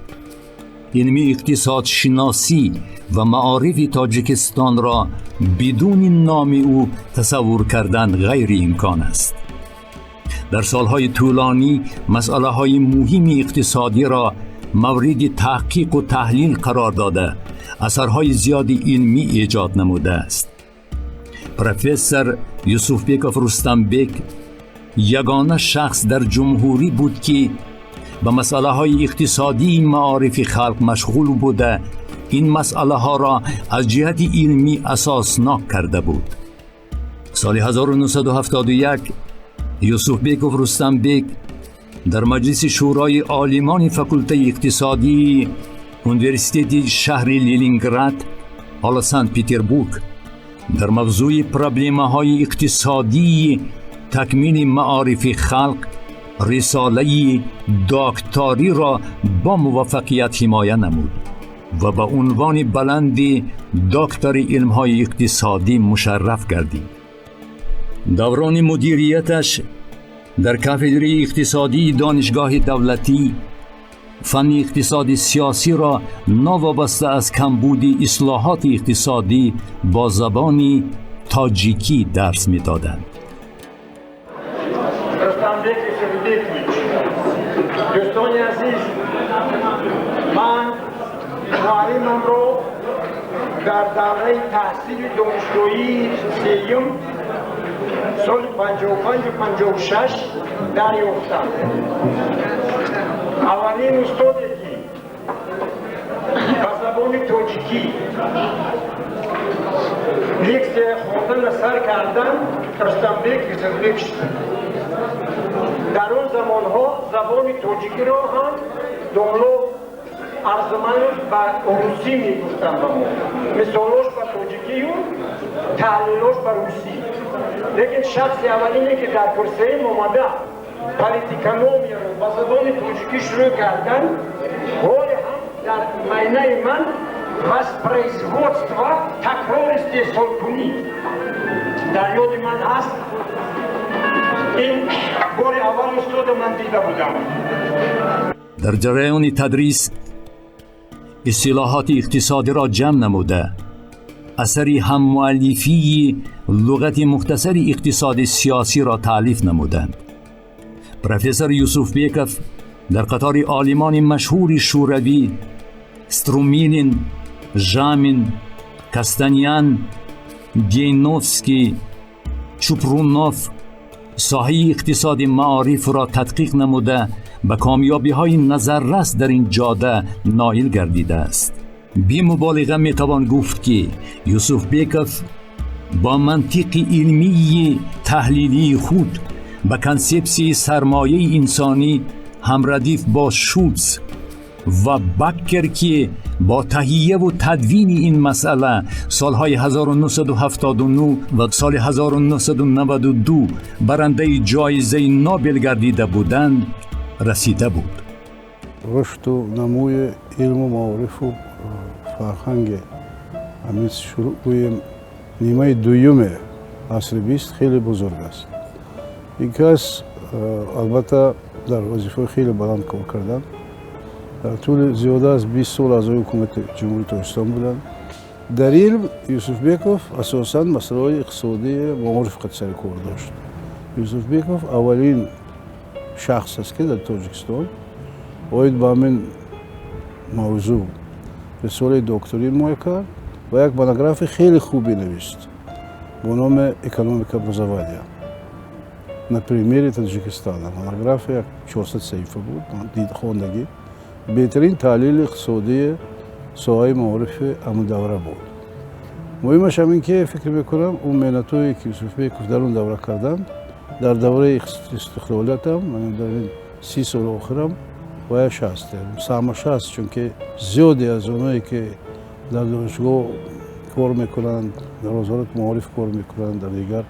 علمی اقتصاد شناسی و معارف تاجیکستان را بدون نام او تصور کردن غیر امکان است. در سالهای طولانی مسئله های مهم اقتصادی را مورد تحقیق و تحلیل قرار داده اثرهای زیادی علمی ایجاد نموده است. پروفسور یوسفبک رستمبک یگانه شخص در جمهوری بود که به مسئله های اقتصادی معارف خلق مشغول بوده این مسئله ها را از جهت علمی اساسناک کرده بود. سال 1971 یوسفبک رستمبک در مجلس شورای عالمان فاکولته اقتصادی اونیورسیته شهر لنینگراد حالا سنت پترزبورگ در موضوع پرابلم‌های اقتصادی تکمیل معارف خلق رساله دکتری را با موفقیت حمایت نمود و به عنوان بلند دکتر علم‌های اقتصادی مشرف گردید. دوران مدیریتش در کاتدر اقتصادی دانشگاه دولتی فن اقتصاد سیاسی را ناوابسته از کمبود اصلاحات اقتصادی با زبان تاجیکی درس می‌دادند. دوستان عزیز، من معلمم رو در دوره تحصیل دانشگاهی سیم سال 55 و 56 دریافتم. اولین استادی که به زبان تاجیکی لکسیه خواندن سر کردن رستمبک یوسفبک شد. در اون زمان ها زبان تاجیکی را هم دانلو ارزمانش به روسی می گفتن با ما. مثالش به تاجیکی و تحلیلش به روسی. لیکن شخص اولینی که در کرسه اومده پالیتیکانومی رو با زبان تاجیکی شروع کردن های هم در معنی من воспроизводство تکرار استحصال کنی در یاد من هست. این بار اول استاد من دیده بودم. در جریان تدریس اصطلاحات اقتصادی را جمع نموده اثری هم مؤلفی لغت مختصر اقتصاد سیاسی را تألیف نمودند. پروفسور یوسف بیکوف در قطار عالمان مشهور شوروی استرومینین، ژامین، کاستانیان، گینوفسکی، چوپرونوف ساحه اقتصاد معارف را تدقیق نموده به کامیابی‌های نظررس در این جاده نائل گردیده است. بی مبالغه میتوان گفت که یوسف بیکوف با منطق علمی تحلیلی خود به کنسپسی سرمایه انسانی همردیف با شولتز و بکر که با تهیه و تدوین این مسئله سالهای 1979 و سال 1992 برنده جایزه نوبل گردیده بودند رسیده بود. رشد و نموی علم و معارف و فرهنگ همین شروع نیمه دوم عصر 20 خیلی بزرگ است. یکی از البته در وظیفه خیلی بلند کار کردن. در طول زیاده از 20 سال اعضای حکومت جمهوری تاجیکستان بودند. در علم یوسف بیکوف اساساً مسائل اقتصادی معارف قد سر کار داشت. یوسف بیکوف اولین شخص است که در تاجیکستان باید با همین موضوع رساله دکتری مایه کرد و یک مونوگراف خیلی خوبی نوشت با نام اکونومیکا образования на примере تاجیکستان. مونوگراف یک 400 صفحه بود، دید خواندگی. بهترین تحلیل اقتصادی ساحه معارف همون دوره بود. مهمش هم این که فکر میکنم اون مهنت‌هایی که یوسف بیکوف در اون دوره کردن در دوره استقلالیت هم من در این 30 سال آخرم بایش هست. سهمش هست چون که زیادی از اونایی که در دانشگاه کار میکنند، در وزارت معارف کار میکنند، در دیگر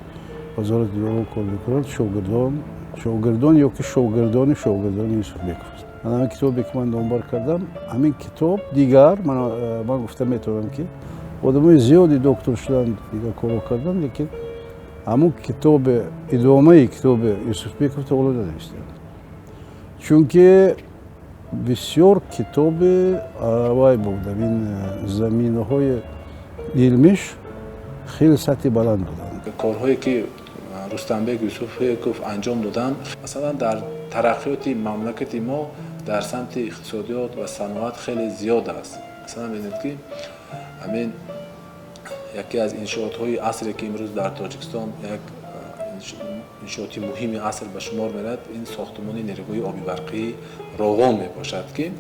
وزارت دیگر کار میکنند، شاگردان یا که شاگردان یوسف بیکوف. من همین کتابی که من دنبال کردم، همین کتاب دیگر من گفتم میتونم که آدمای زیادی دکتر شدن دیگر کار کردن، لیکن همون کتاب ادامه کتاب یوسف بیکوف تا اول ننوشته. چون که بسیار کتاب وای بود در این زمینه‌های علمیش خیلی سطح بلند بودن. کارهایی که رستمبک یوسف بیکوف انجام دادن مثلا در ترقیات مملکت ما در سمت اقتصادیات و صنعت خیلی زیاد است. مثلا ببینید که همین یکی از انشاءات‌های عصری که امروز در تاجیکستان یک انشاءات مهمی عصر به شمار می‌رود، این ساختمان نیروگاهی آبی برقی راغون میباشد که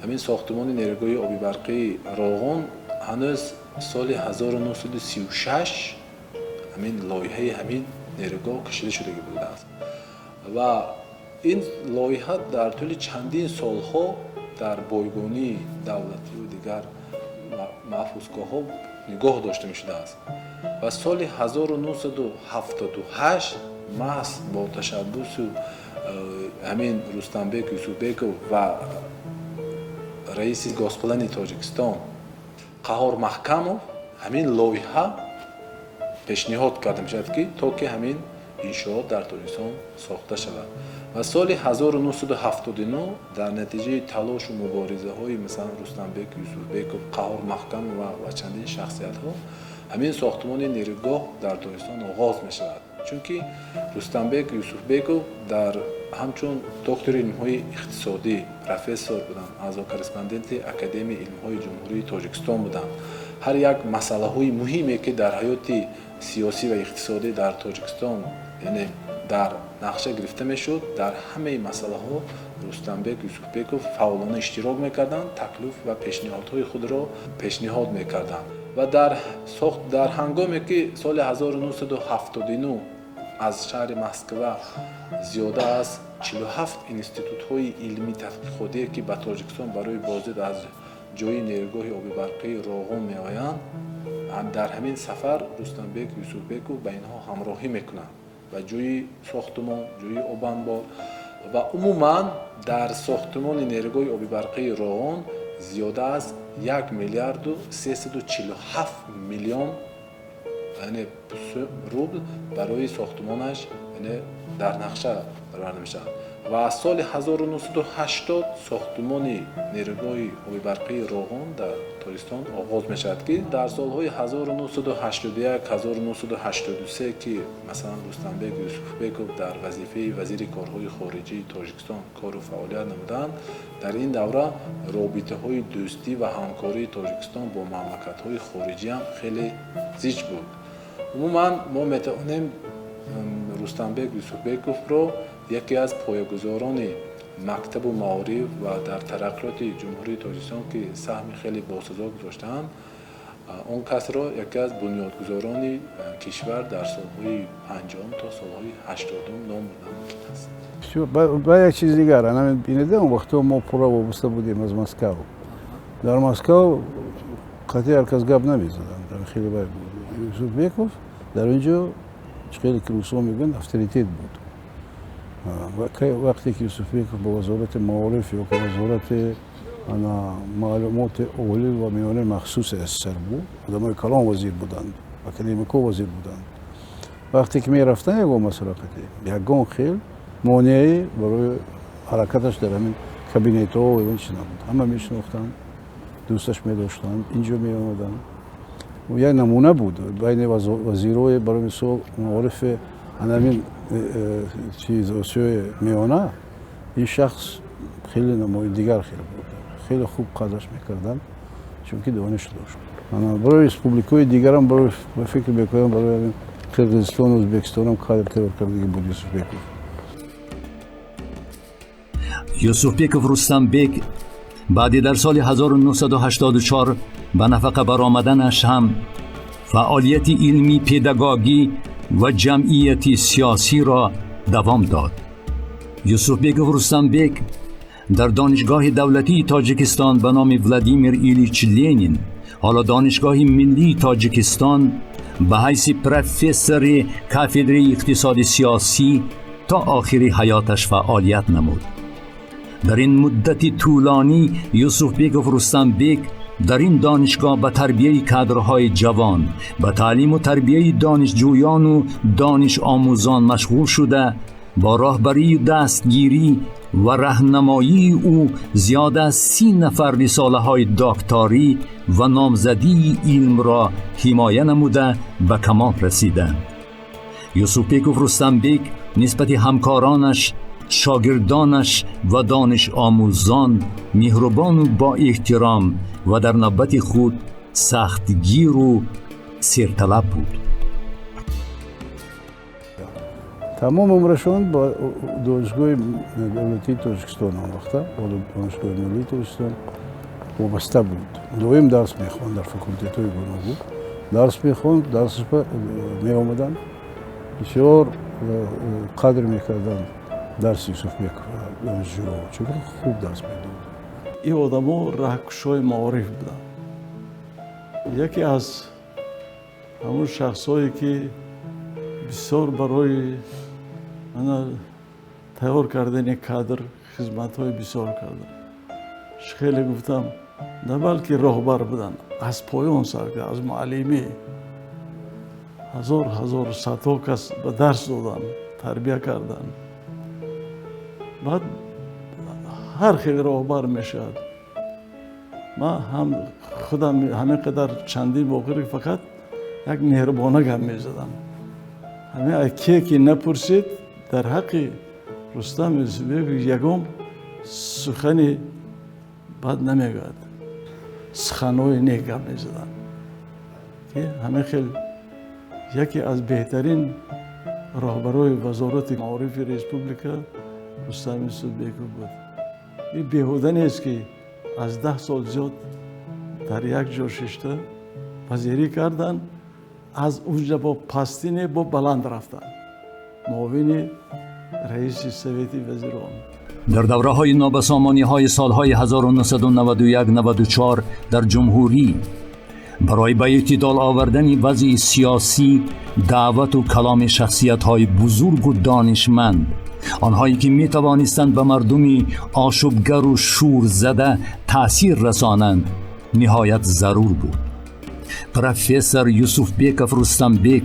همین ساختمان نیروگاهی آبی برقی راغون هنوز سال 1936 همین لایحه همین نیروگاه کشیده شده بوده است و این لایحه در طول چندین سالها در بایگانی دولتی و دیگر محفوظگاه‌ها نگاه داشته می‌شده است و سال 1978 محض با تشبث همین رستمبек یوسفبеков و رئیس گاسپلانی تاجیکستان قهار محکمов همین لایحه پیشنهاد کرده می‌شود که تا که همین انشاءات در تاجیکستان ساخته شود و سال 1979 در نتیجه تلاش و مبارزه‌های مثلا رستمبek یوسفبekov قهار محکم و چندین شخصیت‌ها همین ساختمان نیروگاه در تاجیکستان آغاز می‌شود چون که رستمبek یوسفبekov در همچون دکتر علم‌های اقتصادی پروفسور بودند اعضا کارسپاندنت اکادمی علم‌های جمهوری تاجیکستان بودند هر یک مسئله‌های مهمی که در حیات سیاسی و اقتصادی در تاجیکستان یعنی در نقشه گرفته میشد در همه مسئله ها رستمبek یوسفبekov فعالانه اشتراک میکردند تکلیف و پیشنهادهای خود را پیشنهاد میکردند و در هنگامی که سال 1979 از شهر مسکو زیاده از 47 انستیتوت های علمی تحقیقاتی که به تاجیکستان برای بازدید از جای نیروگاه آبی برقی راغون می آیند در همین سفر رستمبek یوسفبekov به اینها همراهی میکنند و جوی ساختمان، جوی آبانبار و عموما در ساختمان نیروگاه آبی برقی راغون زیاده از 1 میلیارد و 347 میلیون یعنی روبل برای ساختمانش یعنی در نقشه قرار میشد و از سال 1980 ساختمان نیروگاه آبی برقی راغون در تاجیکستان آغاز میشد که در سالهای 1981 1983 که مثلا رستمبek یوسفبekov در وظیفه وزیر کارهای خارجی تاجیکستان کار و فعالیت نمودند در این دوره رابطه های دوستی و همکاری تاجیکستان با مملکت های خارجی هم خیلی زیچ بود عموما ما میتوانیم رستمبek یوسفبekov رو یکی از پایه‌گذاران مکتب و معارف و در ترقیات جمهوری تاجیکستان که سهم خیلی باسزا گذاشتند اون کس را یکی از بنیادگذاران کشور در سالهای 50 تا سالهای 80 نام بردن است. با یک چیز دیگر انا بینیده اون وقت ما پورا وابسته بودیم از مسکو در مسکو قطعی هر کس گپ نمیزدن در خیلی باید بود یوسفبekov در اینجا خیلی که روسا میگن افسریتیت بود وقتی که یوسفبekov با وزارت معارف یا وزارت معلومات اولی و میانه مخصوص SSR بود آدمای کلان وزیر بودند اکادمیکو وزیر بودند وقتی که میرفتن یک مسئله قطعی یکگان خیلی مانعی برای حرکتش در همین کابینت ها و این چیز نبود همه میشناختن دوستش میداشتن اینجا میامدن و یک نمونه بود بین وزیرای برای مثال معارف همین چیز آسیای میانه این شخص خیلی نمایندگار خیلی بود خیلی خوب قدرش میکردن چون که دانش داشت برای ریسپوبلیکای دیگر هم برای فکر میکنم برای قرقیزستان و ازبکستان هم کار کردگی بود یوسفبekov رستمبek بعدی در سال 1984 به نفقه برآمدنش هم فعالیت علمی پداگوژی و جمعیتی سیاسی را دوام داد. یوسفبekov رستمبek در دانشگاه دولتی تاجیکستان به نام ولادیمیر ایلیچ لنین حالا دانشگاه ملی تاجیکستان به حیث پروفسور کافدره اقتصاد سیاسی تا آخر حیاتش فعالیت نمود. در این مدت طولانی یوسفبekov رستمبek در این دانشگاه به تربیه کادرهای جوان، به تعلیم و تربیه دانشجویان و دانش آموزان مشغول شده با راهبری و دستگیری و راهنمایی او زیاد از 30 نفر رساله‌های دکتری و نامزدی علم را حمایت نموده به کمال رسیدند. یوسفبekov رستمبek نسبت همکارانش، شاگردانش و دانش آموزان مهربان و با احترام و در نوبت خود سختگیر و سرطلب بود. تمام عمرشون با دانشگاه دولتی تاجیکستان آموخته با دانشگاه ملی تاجیکستان وابسته بود. دویم درس میخوند در فاکولته‌های گوناگون درس میخوند درسش می آمدن بسیار قدر میکردن درس یوسفبekov دانشجوها چون خوب درس میداد. این آدما راهگشای معارف بودن یکی از همون شخصایی که بسیار برای من تیار کردن کادر خدمت‌های بسیار کردن. خیلی گفتم نه بلکه راهبر بودن، از پایان سر که از معلمی هزار صدها کس به درس دادن، تربیه کردن. بعد هر خیلی راهبر میشد. ما هم خودم همین قدر چندین موقعی فقط یک مهربانه گم میزدم. همه که نپرسید در حق رستم یوسفبک یکم سخنی بد نمیگد، سخنهای نیک گم میزدن که همه خیلی یکی از بهترین راهبرای وزارت معارف ریسپوبلیکا رستم یوسفبک بود. این بیهوده نیست که از 10 سال زیاد در یک جا ششته وزیری کردن، از اونجا با پستین با بلند رفتن معاون رئیس سویت وزیران. در دوره های نابسامانی های سالهای 1991-94 در جمهوری برای به اعتدال آوردن وضع سیاسی دعوت و کلام شخصیت های بزرگ و دانشمند، آنهایی که می توانستند به مردمی آشوبگر و شور زده تأثیر رسانند، نهایت ضرور بود. پروفسور یوسفبک رستمبک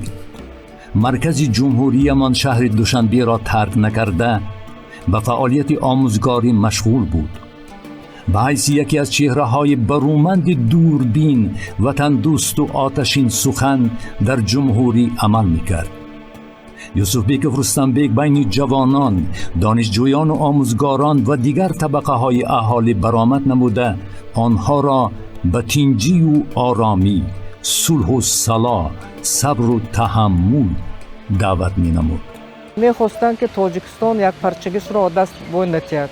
مرکز جمهوری من شهر دوشنبه را ترک نکرده به فعالیت آموزگاری مشغول بود. به حیث یکی از چهره‌های برومند دوربین، وطن دوست و آتشین سخن در جمهوری عمل می‌کرد. یوسفبک رستمبک بین جوانان، دانشجویان و آموزگاران و دیگر طبقه‌های اهالی برآمد نموده آنها را به تنجی و آرامی، صلح و صلاح، صبر و تحمل دعوت می‌نمود. می‌خواستند که تاجیکستان یک پرچگیش را دست بندد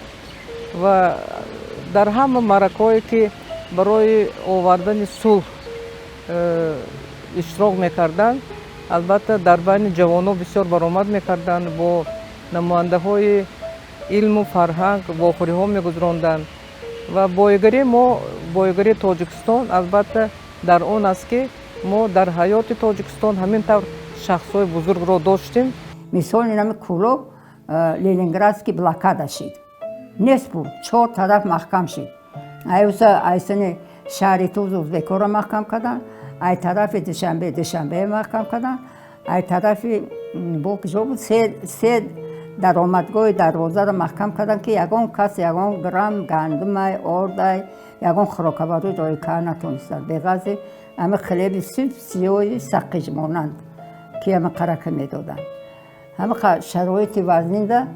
و در همه معرکه‌ای که برای آوردن صلح اشتراک می‌کردند، البته در بین جوانان بسیار برآمد می‌کردند، با نماینده‌های علم و فرهنگ واخوری‌ها می‌گذراندند و بایگری تاجیکستان البته در آن است که ما در حیات تاجیکستان همین طور شخص‌های بزرگ را داشتیم. مثال اینم کلوب لنینگرادسکی بلاکادا شد. نیست بود، 4 طرف محکم شد. ایسان شهر توز ازبک‌ها را محکم کردن، ای طرف دوشنبه محکم کردن، ای طرف کجا بود 3 درآمدگاه دروازه را محکم کردن که یگان کس یگان گرم گندم آرد یگان خوراک‌آوری جای کار نتونستند. به غض همه خلیب سیاه سقیج مانند که همه قرقه میدادند. همه شرایط وزنینده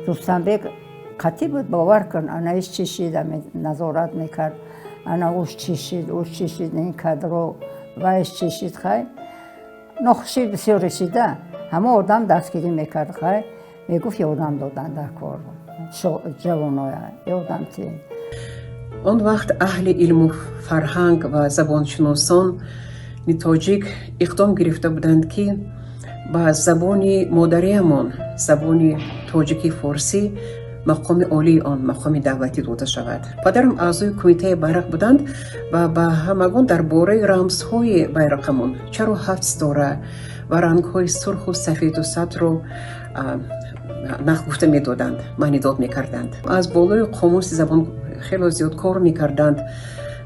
رستمبک قطعی بود. باور کن انا ایش چشید نظارت میکرد، انا اوش چشید این کادر و ایش چشید خیلی نقشی بسیار رسیده. همه آدم دستگیری میکرد خیلی میگفت یادم دادن در کار جوانای یادم تیم. آن وقت اهل علم و فرهنگ و زبانشناسان تاجیک اقدام گرفته بودند که با زبان مادریمان، زبان تاجیکی فارسی، مقام عالی آن مقام دعوتی داده شود. پدرم اعضای کمیته بیرق بودند و به همگان درباره رمزهای بیرقمان، چرا 7 ستاره و رنگ‌های سرخ و سفید و سبز را نقل گفته می‌دادند، معنی داد می‌کردند. از بالای قاموس زبان خیلی زیاد کار می‌کردند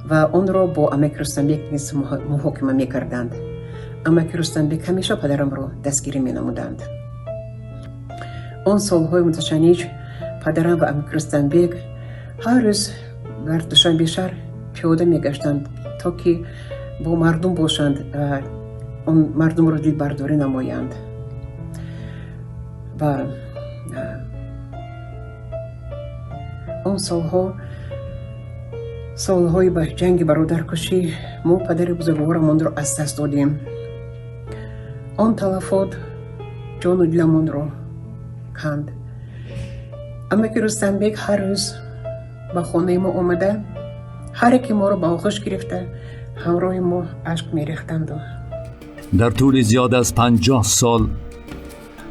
و آن را با امک رستمبک نیز محاکمه می‌کردند. امک رستمبک همیشه پدرم را دستگیری می‌نمودند. آن سال‌های متشنج پدرم و امک رستمبک هر روز بر دوشنبه شهر پیاده می‌گشتند تا که با مردم باشند و آن مردم را دلبرداری نمایند. و آن سالهای به جنگ برادرکشی ما پدر بزرگوارمان را از دست دادیم. آن تلفات جان و دلمان را کند. اما که رستمبک هر روز به خانه ما آمده، هر یکی ما را به آغوش گرفته همراه ما اشک می‌ریختند. در طول زیاد از 50 سال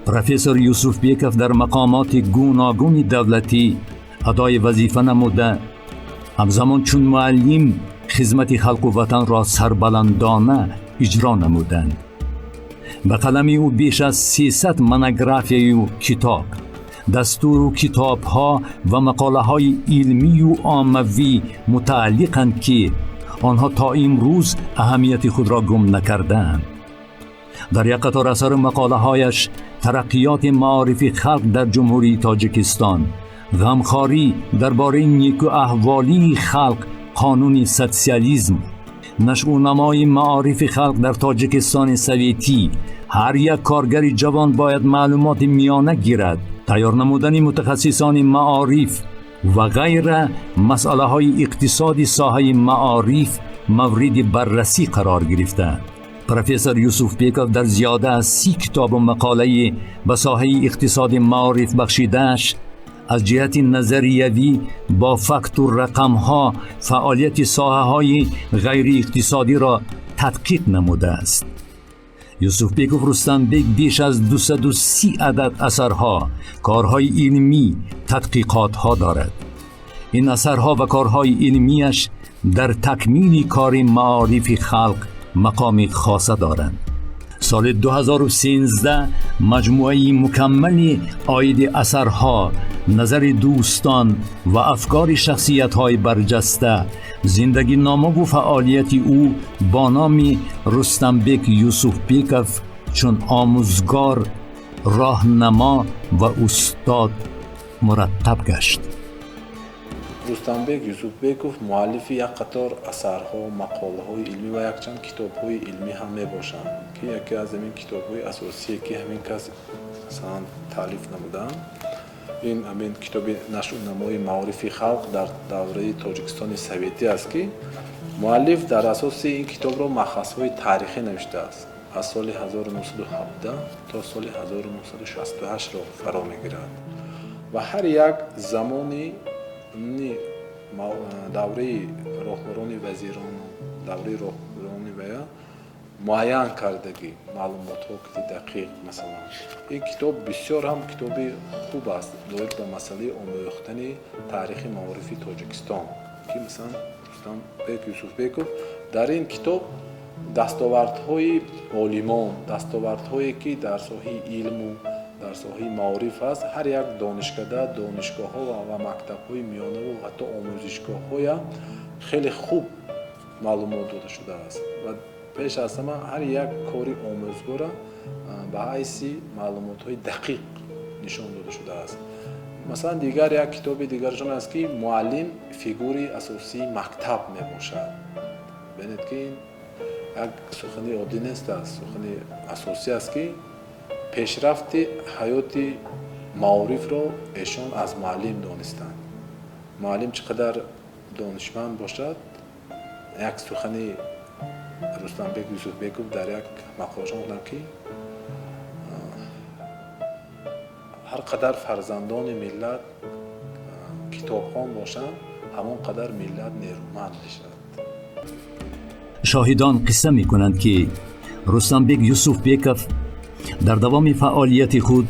پروفسور یوسفبک در مقامات گوناگون دولتی ادای وظیفه نموده، همزمان چون معلم خدمت خلق و وطن را سربلندانه اجرا نمودند. به قلم او بیش از 300 مونوگرافی و کتاب، دستور و کتاب ها و مقاله های علمی و عاموی متعلقند که آنها تا امروز اهمیت خود را گم نکردند. در یک قطار اثر مقاله هایش ترقیات معارف خلق در جمهوری تاجیکستان، غمخواری درباره نیکو احوالی خلق، قانون سوسیالیسم، نشأ و نمای معارف خلق در تاجیکستان سوویتی، هر یک کارگر جوان باید معلومات میانه گیرد، تیار نمودن متخصصان معارف و غیره، مسئله های اقتصادی ساحه معارف مورد بررسی قرار گرفتند. پروفسور یوسف بیکوف در زیاده از 30 کتاب و مقاله به ساحه اقتصاد معارف بخشیده‌اش از جهت نظریوی با فکت و رقم ها فعالیت ساحه های غیر اقتصادی را تدقیق نموده است. یوسف بیکوف رستمبک بیش از 230 عدد اثرها، کارهای علمی، تدقیقات ها دارد. این اثرها و کارهای علمیش در تکمیل کار معارف خلق مقام خاصه دارند. سال 2013 مجموعه مکمل عاید اثرها، نظر دوستان و افکار شخصیت‌های برجسته، زندگی نامه و فعالیت او با نام رستمبک یوسف بیکوف چون آموزگار، راهنما و استاد مرتب گشت. رستمبک یوسف بیکوف مؤلف یک قطار اثرها، مقاله‌های علمی و یک چند کتاب‌های علمی هم میباشند که یکی از این کتاب‌های اساسی که همین کس مثلا تالیف نمودند. این همین کتاب نشر و نمای معارف خلق در دوره تاجیکستان سوویتی است که مؤلف در اساس این کتاب را مختص‌های تاریخی نوشته است. از سال 1917 تا سال 1968 را فرا می‌گیرد و هر یک زمانی دوره راهبران وزیران، دوره راهبران و معین کردگی معلومات ها که دقیق، مثلا این کتاب بسیار هم کتاب خوب است لایق به مسئله آموختن تاریخ معارف تاجیکستان که مثلا رستمبک یوسف بیکوف در این کتاب دستاوردهای عالمان، دستاوردهایی که در ساحه علم و در ساحه معارف است، هر یک دانشکده، دانشگاه ها و مکتب های میانه و حتی آموزشگاه های خیلی خوب معلومات داده شده است و پیش از همه هر یک کاری آموزگار به حیث معلومات های دقیق نشان داده شده است. مثلا دیگر یک کتاب دیگرشون است که معلم فیگوری اساسی مکتب می باشد. ببینید که این یک سخنی عادی نیست است، سخنی اساسی است که پیشرفت حیات معارف را ایشان از معلم دانستند. معلم چقدر دانشمند باشد، یک سخنی رستمبک یوسف بیکوف در یک مقاله خوندم که هر قدر فرزندان ملت کتابخوان باشند همان قدر ملت نیرومند میشود. شاهدان قصه می کنند که رستمبک یوسف بیکوف در دوام فعالیت خود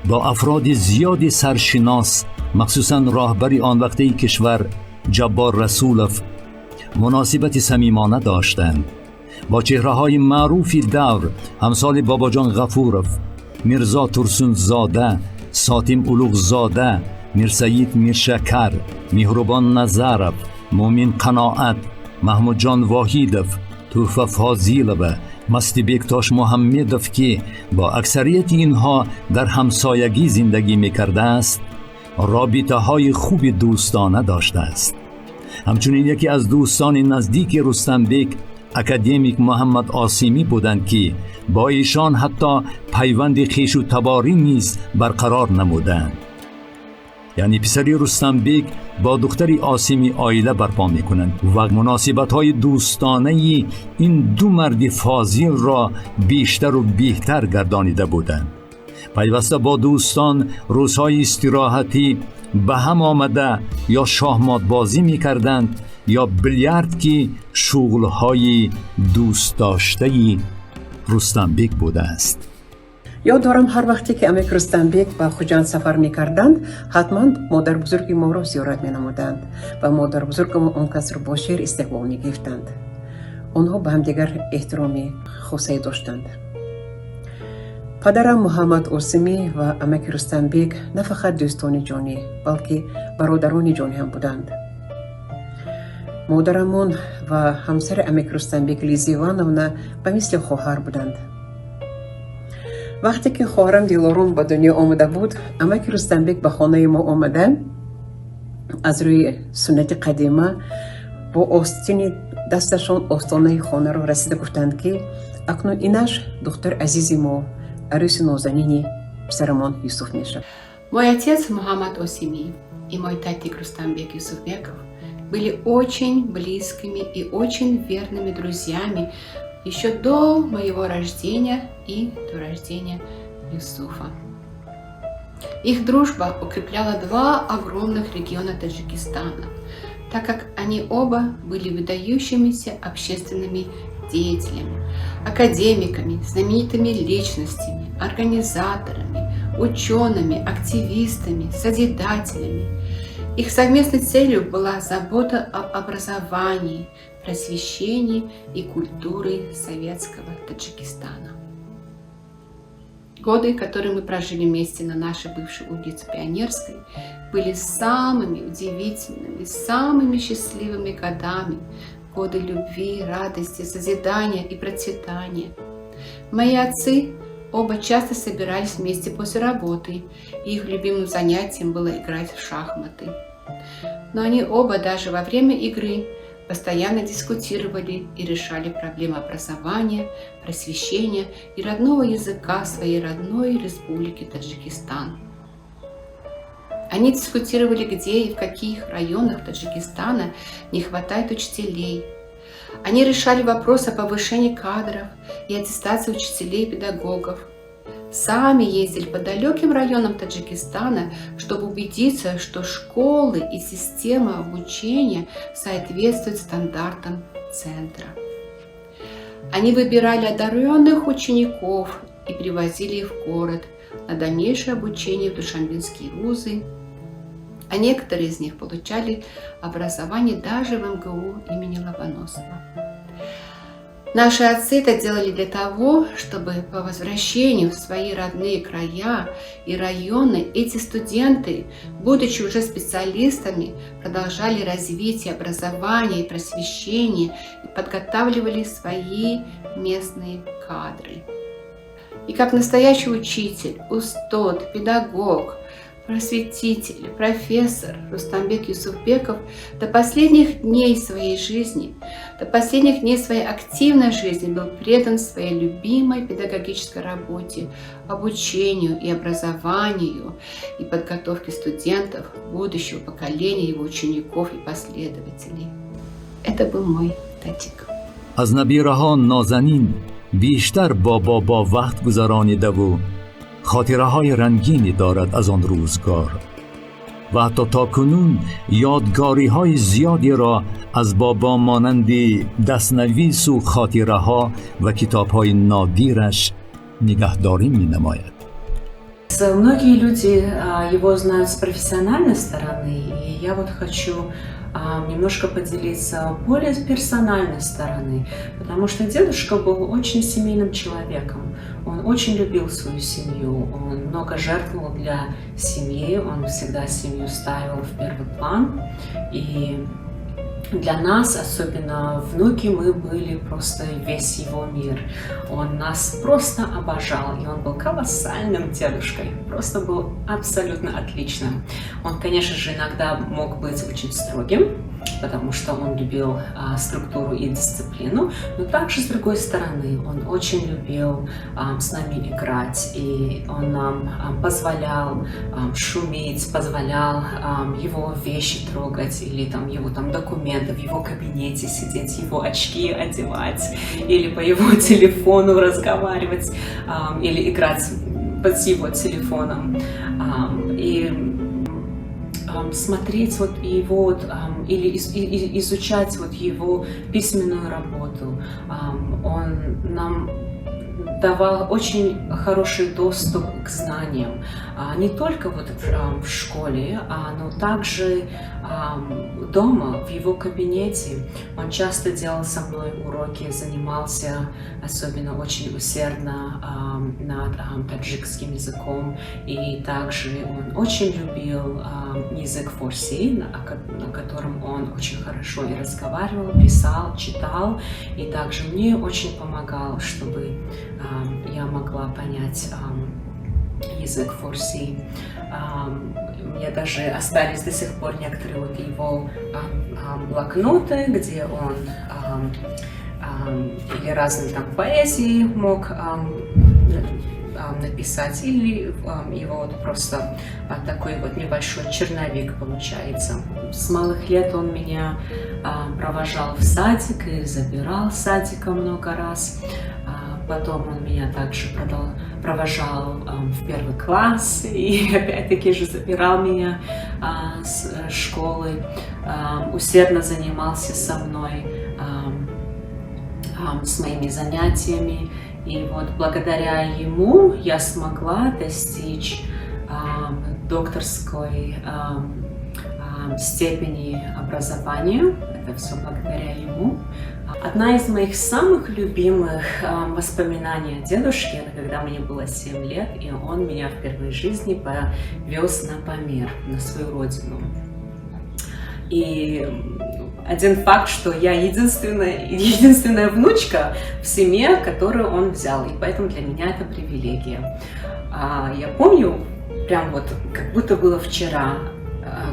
با افراد زیادی سرشناس، مخصوصاً راهبر آن وقته کشور جبار رسولوف، مناسبت صمیمانه داشتند. با چهره‌های معروف دور همسال باباجان غفورов، میرزا ترسون زاده، ساتیم اولوغ زاده، میرسید میرشکر، مهربان نظرов، مومن قناعت، محمود جان واحیدov، توفه فاضیلova، مستیبک تاش محمدov که با اکثریت اینها در همسایگی زندگی میکرده است، رابطه های خوب دوستانه داشته است. همچنین یکی از دوستان نزدیک رستمبک اکادمیک محمد عاصمی بودند که با ایشان حتی پیوند خویش و تباری نیز برقرار نمودند. یعنی پسری رستمبک با دختری عاصمی عائله برپا میکنند و مناسبت های دوستانه این دو مرد فاضل را بیشتر و بهتر گردانیده بودند. پیوسته با دوستان روزهای استراحتی به هم آمده یا شاهمات بازی میکردند یا بیلیارد که شغلهای دوست داشته رستمبک بوده است. یاد دارم هر وقتی که امک رستمبک با خوجان سفر میکردند حتما مادر بزرگ ما را زیارت مینمودند و مادر بزرگ ما اون کس را با شعر استقبال میگرفتند. آنها به هم دیگر احترامی خاصی داشتند. پدرم محمد عاصمی و امک رستمبک نه فقط دوستان جانی بلکه برادران جانی هم بودند. مادرمون و همسر امک رستمبک لیزی ایوانونا به مثل خواهر بودند. وقتی که خواهرم دیلارون به دنیا آمده بود، امک رستمبک به خانه ما آمده از روی سنت قدیمه با آستین دستشان آستانه خانه را رسیده گفتند که اکنون اینش دختر عزیزی ما عروس نازنین پسرمان یوسف میشه. Мой отец Мухаммад Осими и мой татик Рустамбек Юсуфбеков были очень близкими и очень верными друзьями еще до моего рождения и до рождения Юсуфа. Их дружба укрепляла два огромных региона Таджикистана, так как они оба были выдающимися общественными деятелями, академиками, знаменитыми личностями, организаторами, учеными, активистами, созидателями. Их совместной целью была забота об образовании, просвещении и культуре советского Таджикистана. Годы, которые мы прожили вместе на нашей бывшей улице Пионерской, были самыми удивительными, самыми счастливыми годами. Годы любви, радости, созидания и процветания. Мои отцы оба часто собирались вместе после работы, и их любимым занятием было играть в шахматы. Но они оба даже во время игры постоянно дискутировали и решали проблемы образования, просвещения и родного языка своей родной республики Таджикистан. Они дискутировали, где и в каких районах Таджикистана не хватает учителей. Они решали вопрос о повышении кадров и аттестации учителей и педагогов. Сами ездили по далеким районам Таджикистана, чтобы убедиться, что школы и система обучения соответствуют стандартам центра. Они выбирали одаренных учеников и привозили их в город на дальнейшее обучение в душанбинские вузы, а некоторые из них получали образование даже в МГУ имени Лобоносова. Наши отцы это делали для того, чтобы по возвращению в свои родные края и районы эти студенты, будучи уже специалистами, продолжали развитие образования и просвещения и подготавливали свои местные кадры. И как настоящий учитель, устод, педагог, просветитель, профессор Рустамбек Юсуфбеков до последних дней своей жизни, до последних дней своей активной жизни был предан своей любимой педагогической работе, обучению и образованию и подготовке студентов, будущего поколения его учеников и последователей. Это был мой татик. از نبیره‌ها نازنین بیشتر با وقت گذرانیده و خاطره های رنگینی دارد از آن روزگار و حتی تا کنون یادگاری های زیادی را از بابا مانند دستنویس و خاطره ها و کتاب های نادیرش نگهداری می نماید. Многие люди его знают с профессиональной стороны, и я вот хочу немножко поделиться более персональной стороны, потому что дедушка был очень семейным человеком. Он очень любил свою семью, он много жертвовал для семьи, он всегда семью ставил в первый план. И для нас, особенно внуки, мы были просто весь его мир. Он нас просто обожал, и он был колоссальным дедушкой, просто был абсолютно отличным. Он, конечно же, иногда мог быть очень строгим, потому что он любил структуру и дисциплину, но также, с другой стороны, он очень любил с нами играть, и он нам позволял шуметь, позволял его вещи трогать, или там его документы в его кабинете сидеть, его очки одевать, или по его телефону разговаривать, или играть с его телефоном. И смотреть вот его, или изучать вот его письменную работу. Он нам давал очень хороший доступ к знаниям, не только вот в школе, но также дома, в его кабинете. Он часто делал со мной уроки, занимался особенно очень усердно над таджикским языком, и также он очень любил язык фарси, на котором он очень хорошо и разговаривал, писал, читал, и также мне очень помогал, чтобы я могла понять язык фарси. У меня даже остались до сих пор некоторые вот его блокноты, где он или разные там поэзии мог написать, или его вот просто такой вот небольшой черновик получается. С малых лет он меня провожал в садик и забирал с садика много раз. Потом он меня также провожал в первый класс и опять-таки же забирал меня с школы, усердно занимался со мной, с моими занятиями. И вот благодаря ему я смогла достичь докторской степени образования. Это все благодаря ему. Одна из моих самых любимых воспоминаний о дедушке, это когда мне было 7 лет, и он меня впервые в жизни повез на Памир, на свою родину. И один факт, что я единственная внучка в семье, которую он взял, и поэтому для меня это привилегия. Я помню, прям вот как будто было вчера,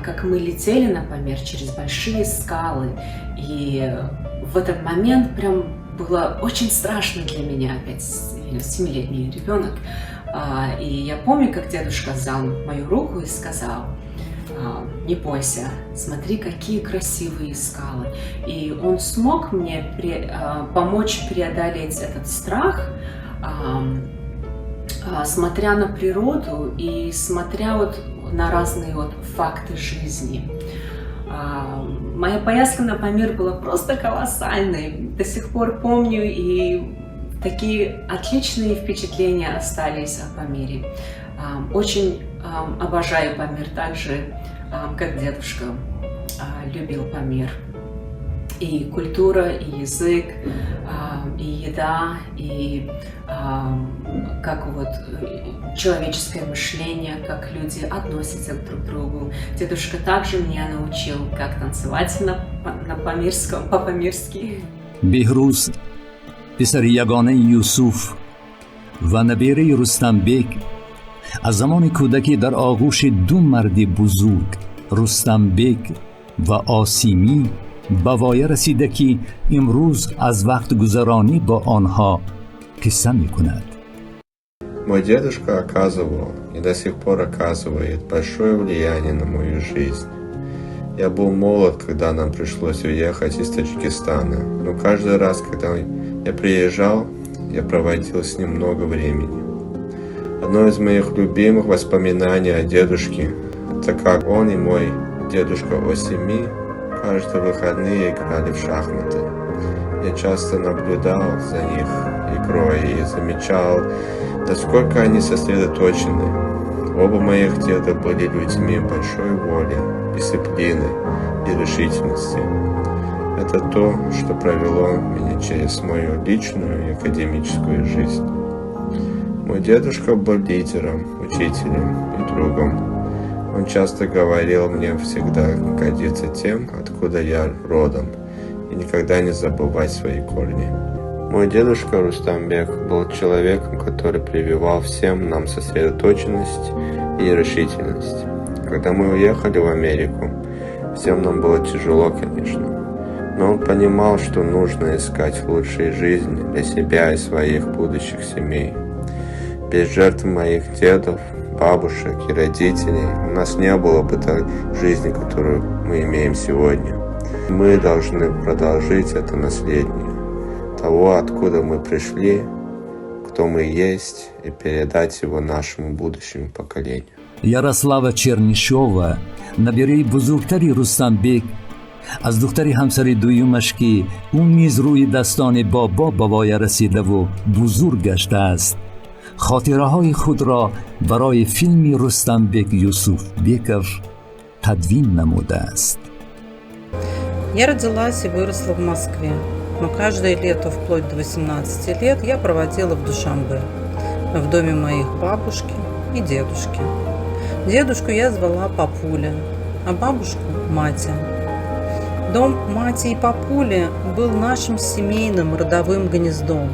как мы летели на Памир через большие скалы, и в этот момент прям было очень страшно для меня, опять 7-летний ребенок. И я помню, как дедушка взял мою руку и сказал: не бойся, смотри, какие красивые скалы. И он смог мне помочь преодолеть этот страх, смотря на природу и смотря вот на разные вот факты жизни. Моя поездка на Памир была просто колоссальной. До сих пор помню, и такие отличные впечатления остались о Памире. Очень обожаю Памир так же, как дедушка любил Памир. И культура, и язык, и еда, и как вот человеческое мышление, как люди относятся друг к другу. Дедушка также меня научил, как танцевать на памирском, по-памирски. بهروز پسر یگانه یوسف و نبیره رستمبک از زمان کودکی در آغوش دو مرد بزرگ رستمبک و آسیمی به وایه رسیده که امروز از وقت گذرانی با آنها قصه می کند. Мой дедушка оказывал и до сих пор оказывает большое влияние на мою жизнь. Я был молод, когда нам пришлось уехать из Таджикистана, но каждый раз, когда я приезжал, я проводил с ним много времени. Одно из моих любимых воспоминаний о дедушке – это как он и мой дедушка Осими каждые выходные играли в шахматы. Я часто наблюдал за их игрой и замечал, насколько они сосредоточены. Оба моих деда были людьми большой воли, дисциплины и решительности. Это то, что провело меня через мою личную и академическую жизнь. Мой дедушка был лидером, учителем и другом. Он часто говорил мне всегда гордиться тем, откуда я родом, и никогда не забывать свои корни. Мой дедушка Рустамбек был человеком, который прививал всем нам сосредоточенность и решительность. Когда мы уехали в Америку, всем нам было тяжело, конечно, но он понимал, что нужно искать лучшей жизни для себя и своих будущих семей. Без жертв моих дедов, бабушек и родителей у нас не было бы той жизни, которую мы имеем сегодня. Мы должны продолжить это наследие, того, откуда мы пришли, кто мы есть, и передать его нашему будущему поколению. ярослава чернишова نبیره بزرگتری رستمبک از دختری همسر دویمش که اون نیز روی دستان بابا وای رسیده و بزرگ گشته است، خاطره های خود را برای فیلمی رستمبek Юсуф Беков تدوین نموده است. Я родилась и выросла в Москве, но каждое лето вплоть до 18 лет я проводила в Душанбе, в доме моих бабушки и дедушки. Дедушку я звала Папуля, а бабушку – Матя. Дом Мати и Папули был нашим семейным родовым гнездом,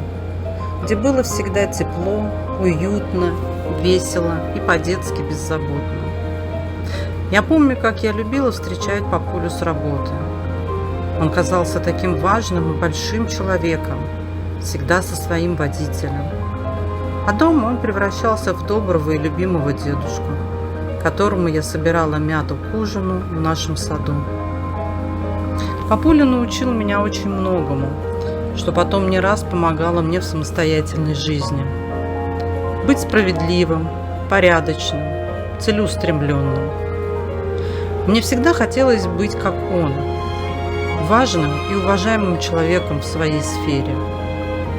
где было всегда тепло, уютно, весело и по-детски беззаботно. Я помню, как я любила встречать Папулю с работы. Он казался таким важным и большим человеком, всегда со своим водителем. А дома он превращался в доброго и любимого дедушку, которому я собирала мяту к ужину в нашем саду. Папуля научил меня очень многому, что потом не раз помогало мне в самостоятельной жизни. Быть справедливым, порядочным, целеустремленным. Мне всегда хотелось быть как он, важным и уважаемым человеком в своей сфере.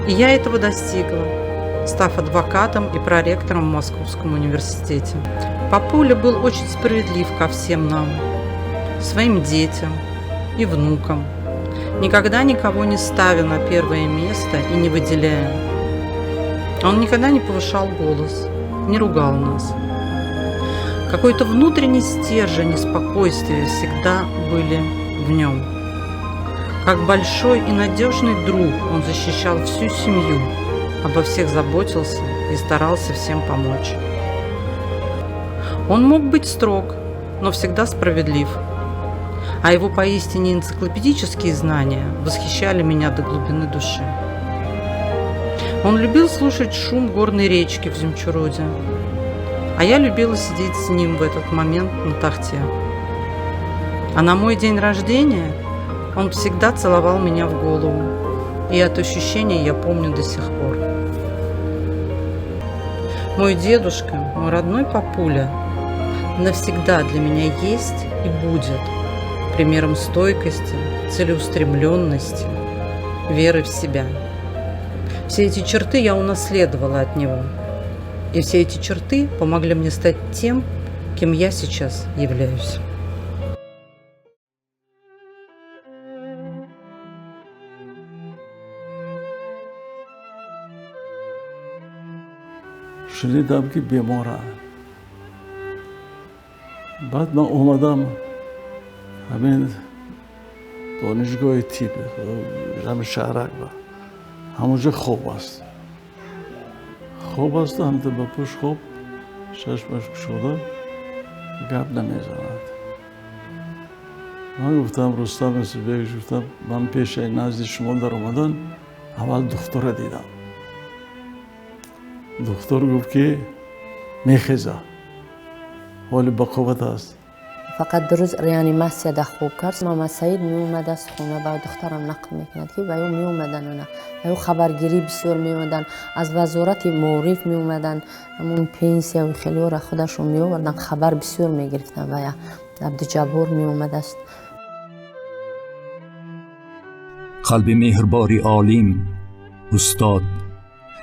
И я этого достигла, став адвокатом и проректором в Московском университете. Папуля был очень справедлив ко всем нам, своим детям и внукам, никогда никого не ставя на первое место и не выделяя. Он никогда не повышал голос, не ругал нас. Какой-то внутренний стержень и спокойствие всегда были в нем. Как большой и надежный друг он защищал всю семью, обо всех заботился и старался всем помочь. Он мог быть строг, но всегда справедлив. А его поистине энциклопедические знания восхищали меня до глубины души. Он любил слушать шум горной речки в Земчуроде, а я любила сидеть с ним в этот момент на тахте. А на мой день рождения он всегда целовал меня в голову, и это ощущение я помню до сих пор. Мой дедушка, мой родной Папуля, навсегда для меня есть и будет примером стойкости, целеустремленности, веры в себя. Все эти черты я унаследовала от него. И все эти черты помогли мне стать тем, кем я сейчас являюсь. شنیدم که بیماره. بعد من اومدم همین دانشگاه تیپ همین شهرک با همونجا خوب است. خوب است هم تو بپوش خوب چشمش شده گپ نمیزند. من گفتم رستم سبک گفتم من پیش نزد شما در اومدن اول دکتر دیدم. دکتر گفت که میخیزه حالی با قوت است. فقط در روز ریانیماسیا دا خوب کرد. ماما سعید می اومد از خونه با دخترم نقل میکند که و می اومدن و خبرگیری بسیار می اومدن از وزارت معارف می اومدن همون پنسیا و خیلی را خودشون می آوردن خبر بسیار می گرفتن و عبدالجبار می اومد است. قلب مهرباری عالم استاد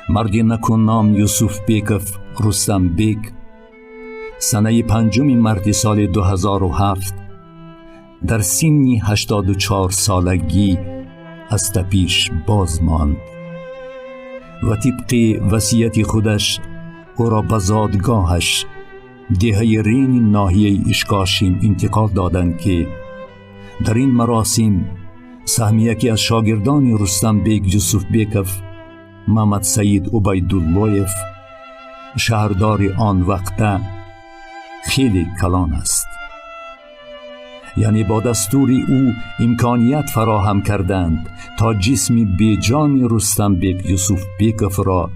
مردی نکن نام یوسف بیکوف رستمبek سنه 5 مارس سال 2007 در سن 84 سالگی از تپش باز ماند و طبق وصیت خودش او را به زادگاهش دهه رین ناحیه اشکاشیم انتقال دادند که در این مراسم سهم یکی از شاگردان رستمبek یوسف بیکوف محمد سعید عبیداللهیف شهردار آن وقت خیلی کلان است. یعنی با دستور او امکانیت فراهم کردند تا جسم بیجان رستمبek یوسف بیکوف را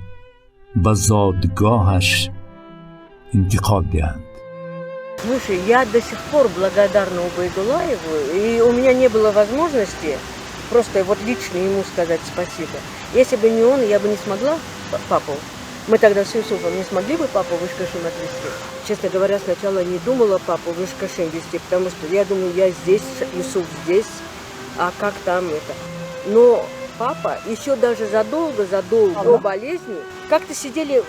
به زادگاهش انتقال دهند. Слушай, я до сих пор благодарна Убайдуллаеву, и у меня не было возможности просто вот лично ему сказать спасибо. Если бы не он, я бы не смогла папу Мы тогда с Юсуфом не смогли бы папу в Ишкашим отвезти. Честно говоря, сначала не думала папу в Ишкашим везти, потому что я думаю, я здесь, Юсуф здесь, а как там это. Но папа еще даже задолго до болезни как-то сидели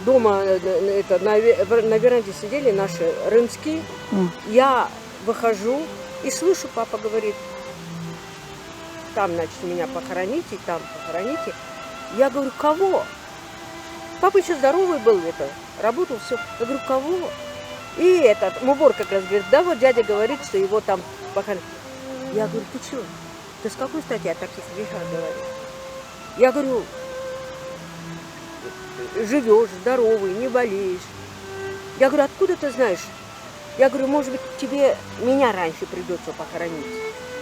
дома, на веранде сидели наши рымские. Я выхожу и слышу, папа говорит, там, значит, меня похороните, там похороните. Я говорю, кого? Папа еще здоровый был, работал, все. Я говорю, кого? И этот Мубор как раз говорит, да вот дядя говорит, что его там похоронили. Я говорю, ты что? Ты с какой стати о таких вещах говоришь? Я говорю, живешь, здоровый, не болеешь. Я говорю, откуда ты знаешь? Я говорю, может быть, тебе меня раньше придется похоронить.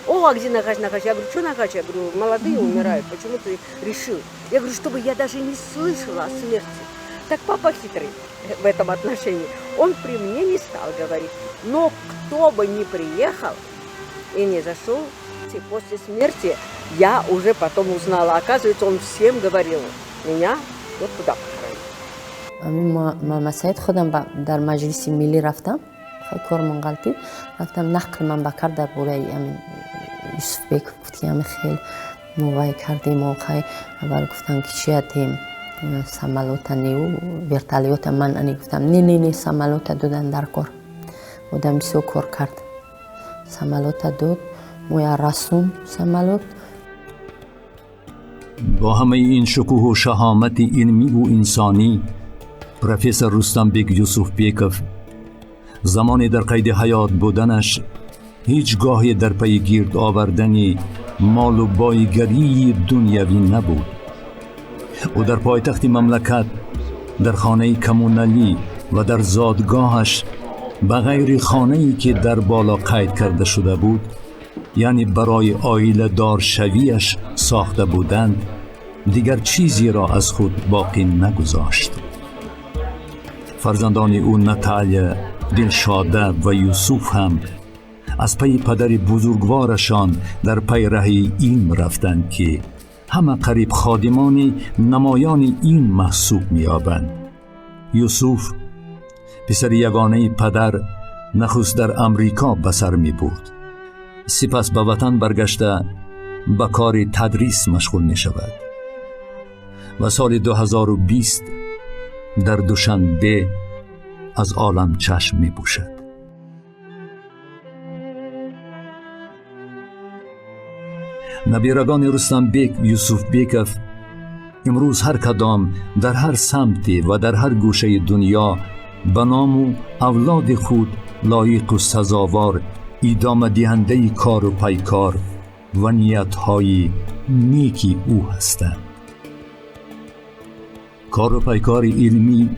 О, а где Нагач? Я говорю, что Нагач? Я говорю, молодые умирают, почему ты решил? Я говорю, чтобы я даже не слышала о смерти. Так папа хитрый в этом отношении. Он при мне не стал говорить. Но кто бы ни приехал и не зашел, после смерти я уже потом узнала. Оказывается, он всем говорил, меня вот туда похоронили. مساعد خودم در مجلس ملی رفتم خیلی کار منقلتی رفتم نقل من بکر در بوره امین یوسف بیک گفتی همه خیلی موقعی کردیم موقعی اول گفتن که چی هستیم سمالوت نیو ورتالیوت من انی گفتم نه سمالوت دودن در کار بودم بسیار کار کرد سمالوت دود مویا رسوم سمالوت با همه این شکوه و شهامت علمی و انسانی پروفسور رستم بیگ یوسف بیکوف زمانی در قید حیات بودنش هیچگاه در پی گرد آوردن مال و بایگری دنیوی نبود. او در پایتخت مملکت در خانه کمونالی و در زادگاهش بغیر خانه‌ای که در بالا قید کرده شده بود، یعنی برای عائله دار شویش ساخته بودند، دیگر چیزی را از خود باقی نگذاشت. فرزندان او نتالیا، دلشاده و یوسف هم از پی پدر بزرگوارشان در پی ره این رفتند که همه قریب خادمان نمایان این محسوب می‌یابند. یوسف پسر یگانه پدر نخست در امریکا به سر می‌برد. سپس به وطن برگشته به کار تدریس مشغول می‌شود و سال 2020 در دوشنبه از عالم چشم می‌پوشد. نبیرگان رستم بیک یوسف بیکوف امروز هر کدام در هر سمتی و در هر گوشه دنیا به نام و اولاد خود لایق و سزاوار ادامه دهنده کار و پیکار و نیت‌های نیکی او هستند. کار و پیکار علمی،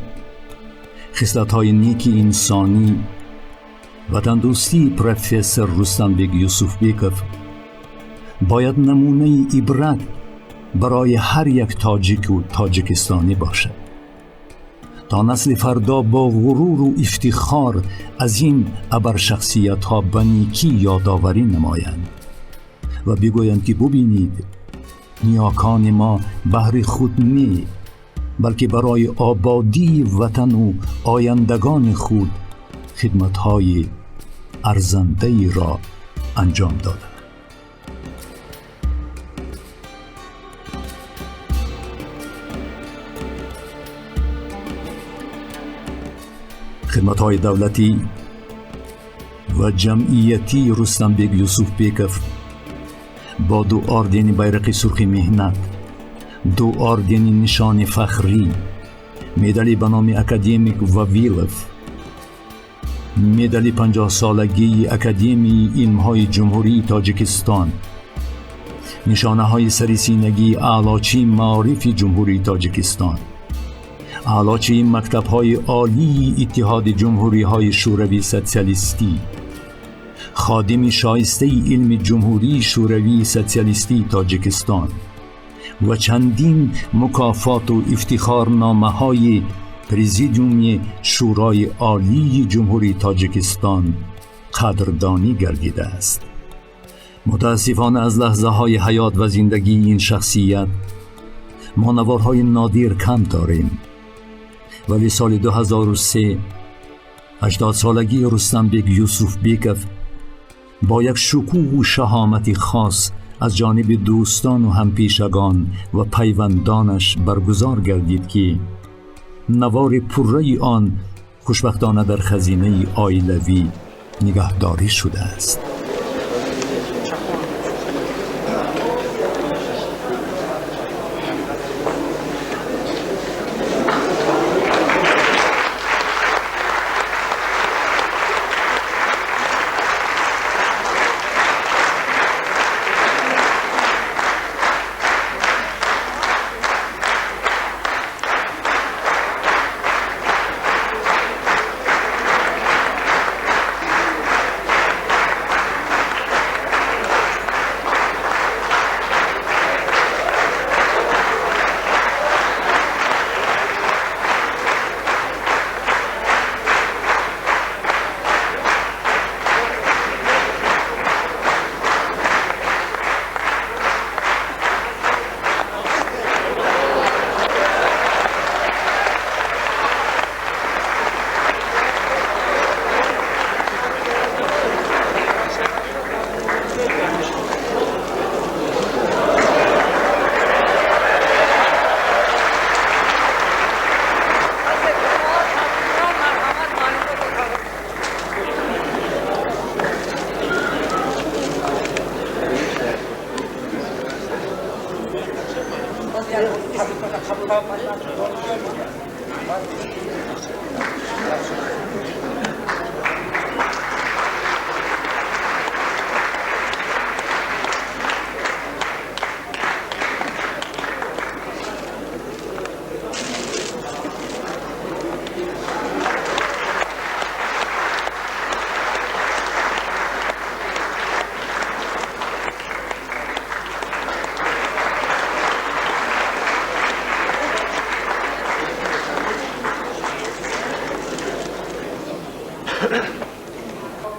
خصلت‌های نیکی انسانی و تندرستی پروفسور رستم بیگ یوسف بیکوف باید نمونه عبرت برای هر یک تاجیک و تاجیکستانی باشد تا نسل فردا با غرور و افتخار از این ابرشخصیت‌ها به نیکی یادآوری نمایند و بگویند که ببینید نیاکان ما بهر خود نه بلکه برای آبادی وطن و آیندگان خود خدمت‌های ارزنده‌ای را انجام دادند. خدمت‌های دولتی و جمعیتی رستم بیگ یوسف بیکوف با 2 آردن بیرق سرخ مهنت، 2 آردن نشان فخری، مدالی به نام اکادمیک واویلوف، مدالی 50 سالگی اکادمی علم‌های جمهوری تاجیکستان، نشانه‌های سریسینگی اعلاچی معارف جمهوری تاجیکستان، اعلاچی مکتب‌های عالی اتحاد جمهوری‌های شوروی سوسیالیستی، خادم شایسته علم جمهوری شوروی سوسیالیستی تاجیکستان و چندین مکافات و افتخارنامه‌های پرزیدیوم شورای عالی جمهوری تاجیکستان قدردانی گردیده است. متاسفانه از لحظه‌های حیات و زندگی این شخصیت ما نوارهای نادر کم داریم، ولی سال 2003 80 سالگی رستم بیگ یوسف بیکف با یک شکوه و شهامتی خاص از جانب دوستان و همپیشگان و پیوندانش برگزار گردید که نوار پره آن خوشبختانه در خزینه عائلوی نگهداری شده است.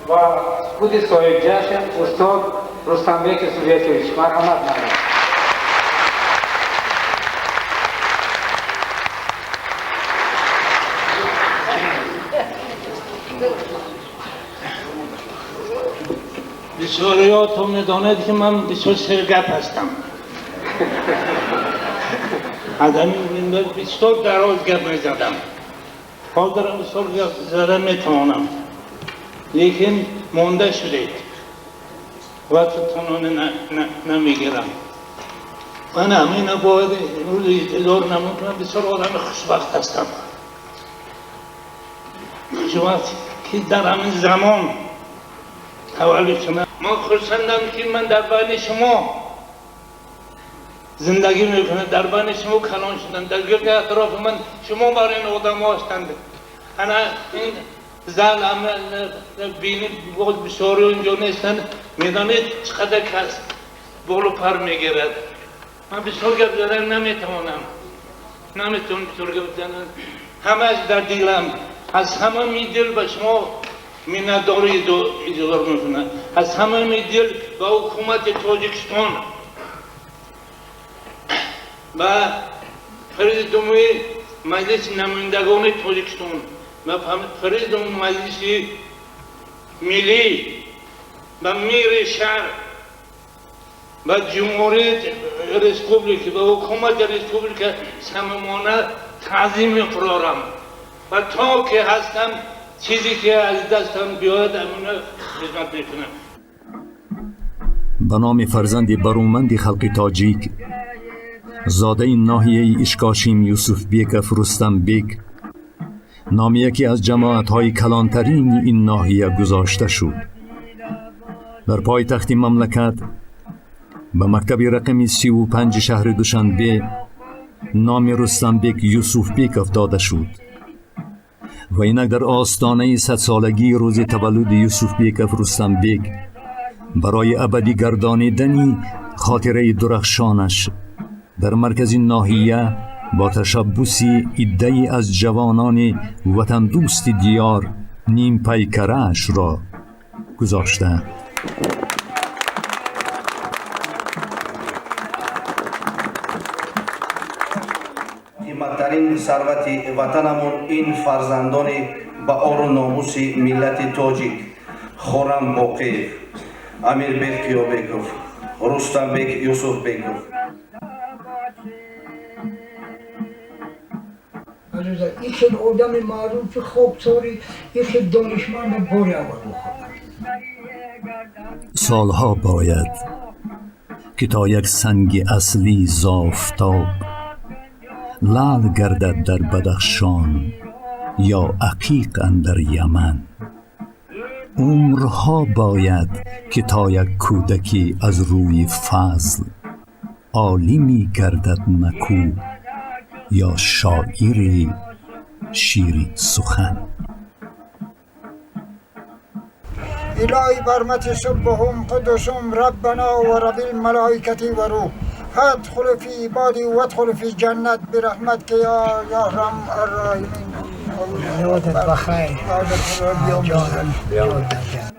و خود صاحب جشن استاد رستمبک سویتویچ. مرحمت می‌کنم. بسیاریاتون میداند که من بسیار سرگپ هستم. از همین بسیار دراز گپ میزدم. حال دارم بسیار گپ زدن میتوانم، لیکن مانده شدید و تنانه نمیگیرم. من همین باید امروز اعتذار نمود. من بسیار آدم خوشبخت هستم. شما که در همین زمان تولد شما، من خرسندم که من در بین شما زندگی میکنم، در بین شما کلان شدم، در گرد اطراف من شما برای این آدم هستند. انا این زن همه بینی بود بسیاری اونجا نیستن، میدانید چقدر کس بولو پر میگیرد. من بسیار گپ زدن نمیتوانم، نمیتونم بسیار گپ زدن. همش در دلم، از همه می دل به شما مینداری اظهار میکنم، از همه می دل به حکومت تاجیکستان و پرزیدنت مجلس نمایندگان تاجیکستان و پرزیدنت مجلس ملی و میر شهر و جمهوریت ریسپوبلیک و حکومت ریسپوبلیک صمیمانه تعظیم می‌فرارم و تا که هستم چیزی که از دستم بیاید امونه خدمت میکنم. به نام فرزند برومند خلق تاجیک، زاده این ناحیه اشکاشیم یوسف بیکف رستم بیک، نامی یکی از جماعت‌های کلانترین این ناحیه گذاشته شد. در پایتخت مملکت به مکتب رقم 35 شهر دوشنبه نام رستم بیک یوسف بیکف داده شد و اینک در آستانه 100 سالگی روز تولد یوسف بیکف رستم بیک برای ابدی گردانیدن خاطره درخشانش در مرکز ناحیه با تشبوسی عده‌ای از جوانان وطن دوست دیار نیم پیکره‌اش را گذاشته. بزرگترین ثروت وطنمون این فرزندان با آر و ناموس ملت تاجیک خورم باقی، امیر بیک کیوبیکوف، رستم بیک یوسف بیکوف. یک آدم معروف خوب سوری، یک دانشمند باری آورد. سالها باید که تا یک سنگ اصلی زافتاب لعل گردد در بدخشان یا عقیق اندر یمن. عمرها باید که تا یک کودکی از روی فضل عالمی گردد نکو یا شاعری شیرین سخن. الهی برمت سبهم قدسهم ربنا و رب الملائکة و روح ادخل فی عبادی و ادخل فی جنت برحمتک یا ارحم الراحمین. یادت بخیر. یادت